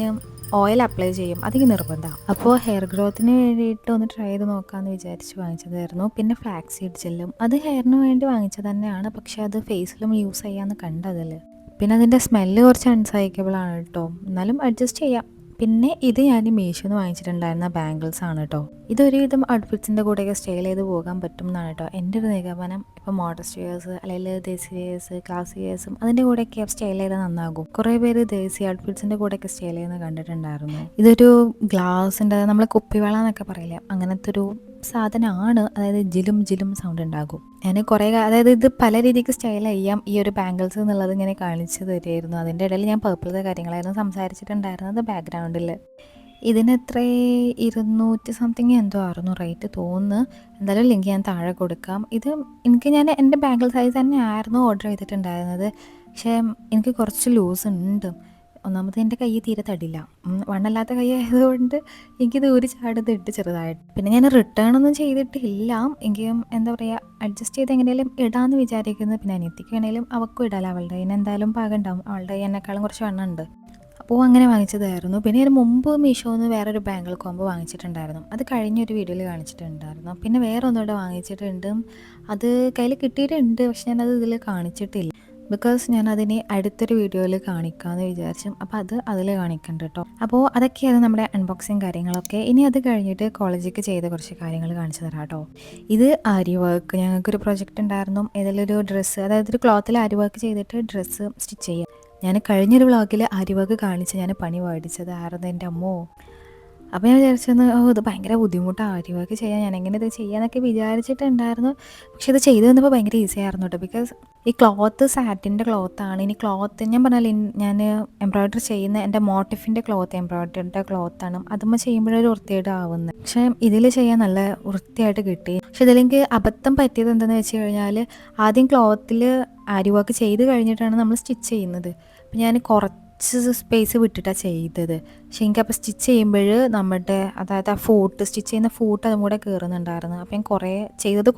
ഓയിൽ അപ്ലൈ ചെയ്യും, അധികം നിർബന്ധമാണ്. അപ്പോൾ ഹെയർ ഗ്രോത്തിന് വേണ്ടിയിട്ട് ഒന്ന് ട്രൈ ചെയ്ത് നോക്കാമെന്ന് വിചാരിച്ച് വാങ്ങിച്ചതായിരുന്നു. പിന്നെ ഫ്ലാക്സ് സീഡ് ജെല്ലും അത് ഹെയറിന് വേണ്ടി വാങ്ങിച്ചത് തന്നെയാണ്, പക്ഷേ അത് ഫേസിലും യൂസ് ചെയ്യാമെന്ന് കണ്ടതിൽ. പിന്നെ അതിൻ്റെ സ്മെല്ല് കുറച്ച് അൺസൈക്കബിൾ ആണ് കേട്ടോ, എന്നാലും അഡ്ജസ്റ്റ് ചെയ്യാം. പിന്നെ ഇത് ഞാൻ മീഷോന്ന് വാങ്ങിച്ചിട്ടുണ്ടായിരുന്ന ബാംഗിൾസ് ആണ് കേട്ടോ. ഇതൊരുവിധം ഔട്ട്ഫിറ്റ്സിൻ്റെ കൂടെയൊക്കെ സ്റ്റൈൽ ചെയ്ത് പോകാൻ പറ്റും എന്നാണ് കേട്ടോ എൻ്റെ ഒരു നിഗമനം. ഇപ്പോൾ മോഡസ്റ്റ് വെയേഴ്സ് അല്ലെങ്കിൽ ദേശി വെയേഴ്സ്, ക്ലാസ് വെയേഴ്സും അതിൻ്റെ കൂടെയൊക്കെ സ്റ്റൈൽ ചെയ്താൽ നന്നാകും. കുറേ പേര് ദേശി ഔട്ട്ഫിറ്റ്സിൻ്റെ കൂടെയൊക്കെ സ്റ്റൈൽ ചെയ്യുന്നത് കണ്ടിട്ടുണ്ടായിരുന്നു. ഇതൊരു ഗ്ലാസിൻ്റെ, നമ്മൾ കുപ്പിവെള്ളം എന്നൊക്കെ പറയില്ല, അങ്ങനത്തെ ഒരു സാധനമാണ്. അതായത് ജിലും സൗണ്ട് ഉണ്ടാകും. ഞാൻ കുറേ അതായത് ഇത് പല രീതിക്ക് സ്റ്റൈൽ ചെയ്യാം ഈ ഒരു ബാംഗിൾസ് എന്നുള്ളത് ഇങ്ങനെ കാണിച്ചു തരുമായിരുന്നു. അതിൻ്റെ ഇടയിൽ ഞാൻ പേർപ്പിളത്തെ കാര്യങ്ങളായിരുന്നു സംസാരിച്ചിട്ടുണ്ടായിരുന്നത് ബാക്ക്ഗ്രൗണ്ടിൽ. ഇതിനെത്ര 200 സംതിങ് എന്തോ ആയിരുന്നു റേറ്റ് തോന്നുന്നു. എന്തായാലും ലിങ്ക് ഞാൻ താഴെ കൊടുക്കാം. ഇത് ഞാൻ എൻ്റെ ബാംഗിൾ സൈസ് തന്നെ ആയിരുന്നു ഓർഡർ ചെയ്തിട്ടുണ്ടായിരുന്നത്, പക്ഷേ എനിക്ക് കുറച്ച് ലൂസ് ഉണ്ട്. ഒന്നാമത് എൻ്റെ കൈ തീരെ തടില്ല, വണ്ണല്ലാത്ത കൈ ആയതുകൊണ്ട് എനിക്കിത് ഒരു ചാടത് ഇട്ട് ചെറുതായിട്ട്. പിന്നെ ഞാൻ റിട്ടേൺ ഒന്നും ചെയ്തിട്ടില്ല, എങ്കിലും എന്താ പറയുക അഡ്ജസ്റ്റ് ചെയ്ത് എങ്ങനെയും ഇടാമെന്ന് വിചാരിക്കുന്നത്. പിന്നെ അനിയത്തിക്ക് വേണമെങ്കിലും അവൾക്കും ഇടാലോ, അവളുടെ കയ്യിൽ എന്തായാലും പാകം ഉണ്ടാവും, അവളുടെ എന്നെക്കാളും കുറച്ച് വണ്ണം ഉണ്ട്. അപ്പോൾ അങ്ങനെ വാങ്ങിച്ചതായിരുന്നു. പിന്നെ ഞാൻ മുമ്പ് മീഷോന്ന് വേറൊരു ബാംഗിൾ കോംബോ വാങ്ങിച്ചിട്ടുണ്ടായിരുന്നു, അത് കഴിഞ്ഞൊരു വീഡിയോയിൽ കാണിച്ചിട്ടുണ്ടായിരുന്നു. പിന്നെ വേറെ ഒന്നുകൂടെ വാങ്ങിച്ചിട്ടുണ്ട്, അത് കയ്യിൽ കിട്ടിയിട്ടുണ്ട്, പക്ഷെ ഞാനത് ഇതിൽ കാണിച്ചിട്ടില്ല. ബിക്കോസ് ഞാൻ അതിനെ അടുത്തൊരു വീഡിയോയിൽ കാണിക്കാമെന്ന് വിചാരിച്ചു. അപ്പോൾ അത് അതിൽ കാണിക്കണ്ട കേട്ടോ. അപ്പോൾ അതൊക്കെയാണ് നമ്മുടെ അൺബോക്സിങ് കാര്യങ്ങളൊക്കെ. ഇനി അത് കഴിഞ്ഞിട്ട് കോളേജിലേക്ക് ചെയ്ത കുറച്ച് കാര്യങ്ങൾ കാണിച്ചു തരാം കേട്ടോ. ഇത് ആരി വർക്ക്, ഞങ്ങൾക്കൊരു പ്രൊജക്റ്റ് ഉണ്ടായിരുന്നു. ഇതിലൊരു ഡ്രസ്സ്, അതായത് ഒരു ക്ലോത്തിൽ ആരി വർക്ക് ചെയ്തിട്ട് ഡ്രസ്സ് സ്റ്റിച്ച് ചെയ്യുക. ഞാൻ കഴിഞ്ഞൊരു വ്ളോഗിൽ ആരി വർക്ക് കാണിച്ച് ഞാൻ പണി മേടിച്ചതായിരുന്നു എൻ്റെ അമ്മോ. അപ്പോൾ ഞാൻ വിചാരിച്ചെന്ന് ഇത് ഭയങ്കര ബുദ്ധിമുട്ടാണ് ആരി വർക്ക് ചെയ്യാൻ, ഞാൻ എങ്ങനെ ഇത് ചെയ്യാമെന്നൊക്കെ വിചാരിച്ചിട്ടുണ്ടായിരുന്നു. പക്ഷെ ഇത് ചെയ്തു തന്നപ്പോൾ ഭയങ്കര ഈസി ആയിരുന്നു കേട്ടോ. ബിക്കോസ് ഈ ക്ലോത്ത് സാറ്റിൻ്റെ ക്ലോത്താണ്. ഇനി ക്ലോത്ത് ഞാൻ പറഞ്ഞാൽ ഞാൻ എംബ്രോയ്ഡറി ചെയ്യുന്ന എൻ്റെ മോട്ടിഫിൻ്റെ ക്ലോത്ത് എംബ്രോയ്ഡറിൻ്റെ ക്ലോത്താണ്. അതുമ്പോൾ ചെയ്യുമ്പോഴൊരു വൃത്തിയായിട്ട് ആവുന്നത്. പക്ഷേ ഇതിൽ ചെയ്യാൻ നല്ല വൃത്തിയായിട്ട് കിട്ടി. പക്ഷെ ഇതിലെനിക്ക് അബദ്ധം പറ്റിയത് എന്താണെന്ന് വെച്ച് കഴിഞ്ഞാൽ, ആദ്യം ക്ലോത്തിൽ ആരി വർക്ക് ചെയ്ത് കഴിഞ്ഞിട്ടാണ് നമ്മൾ സ്റ്റിച്ച് ചെയ്യുന്നത്. അപ്പം ഞാൻ കുറച്ച് സ്പേസ് വിട്ടിട്ടാണ് ചെയ്തത്. പക്ഷേ എനിക്കപ്പോൾ സ്റ്റിച്ച് ചെയ്യുമ്പോൾ നമ്മുടെ അതായത് ആ സ്റ്റിച്ച് ചെയ്യുന്ന ഫൂട്ട് അതും കൂടെ കയറുന്നുണ്ടായിരുന്നു. അപ്പം ഞാൻ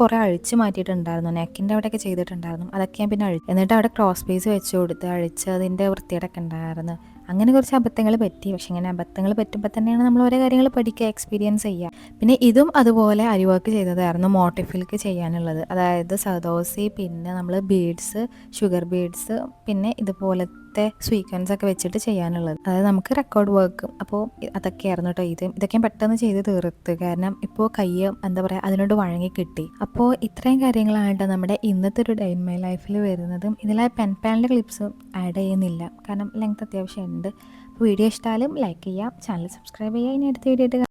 കുറേ അഴിച്ച് മാറ്റിയിട്ടുണ്ടായിരുന്നു. നെക്കിൻ്റെ അവിടെയൊക്കെ ചെയ്തിട്ടുണ്ടായിരുന്നു, അതൊക്കെ ഞാൻ പിന്നെ എന്നിട്ട് അവിടെ ക്രോസ് പീസ് വെച്ച് കൊടുത്ത് അഴിച്ച് അതിൻ്റെ വൃത്തിയോടൊക്കെ ഉണ്ടായിരുന്നു. അങ്ങനെ കുറച്ച് അബദ്ധങ്ങൾ പറ്റി. പക്ഷെ ഇങ്ങനെ അബദ്ധങ്ങൾ പറ്റുമ്പോൾ തന്നെയാണ് നമ്മൾ ഓരോ കാര്യങ്ങൾ പഠിക്കുക, എക്സ്പീരിയൻസ് ചെയ്യുക. പിന്നെ ഇതും അതുപോലെ അരി വർക്ക് ചെയ്തതായിരുന്നു, മോട്ടിഫിൽക്ക് ചെയ്യാനുള്ളത്. അതായത് സദോസി, പിന്നെ നമ്മൾ ബീഡ്സ്, ഷുഗർ ബീഡ്സ്, പിന്നെ ഇതുപോലത്തെ സ്വീക്വൻസ് ഒക്കെ വെച്ചിട്ട് ചെയ്യാനുള്ളത്. അതായത് നമുക്ക് റെക്കോർഡ് വർക്ക്. അപ്പോൾ അതൊക്കെയായിരുന്നു കേട്ടോ. ഇതൊക്കെ പെട്ടെന്ന് ചെയ്ത് തീർത്ത്, കാരണം ഇപ്പോൾ കൈ എന്താ പറയുക അതിനോട് വഴങ്ങി കിട്ടി. അപ്പോൾ ഇത്രയും കാര്യങ്ങളാണ് കേട്ടോ നമ്മുടെ ഇന്നത്തെ ഒരു ഡേ ഇൻ മൈ ലൈഫിൽ വരുന്നതും. ഇതിലെ പെൻപാലിൻ്റെ ക്ലിപ്സ് ആഡ് ചെയ്യുന്നില്ല, കാരണം ലെങ്ത് അത്യാവശ്യം ഉണ്ട്. അപ്പോൾ വീഡിയോ ഇഷ്ടമായാലും ലൈക്ക് ചെയ്യുക, ചാനൽ സബ്സ്ക്രൈബ് ചെയ്യുക. ഇനി അടുത്ത വീഡിയോ ആയിട്ട്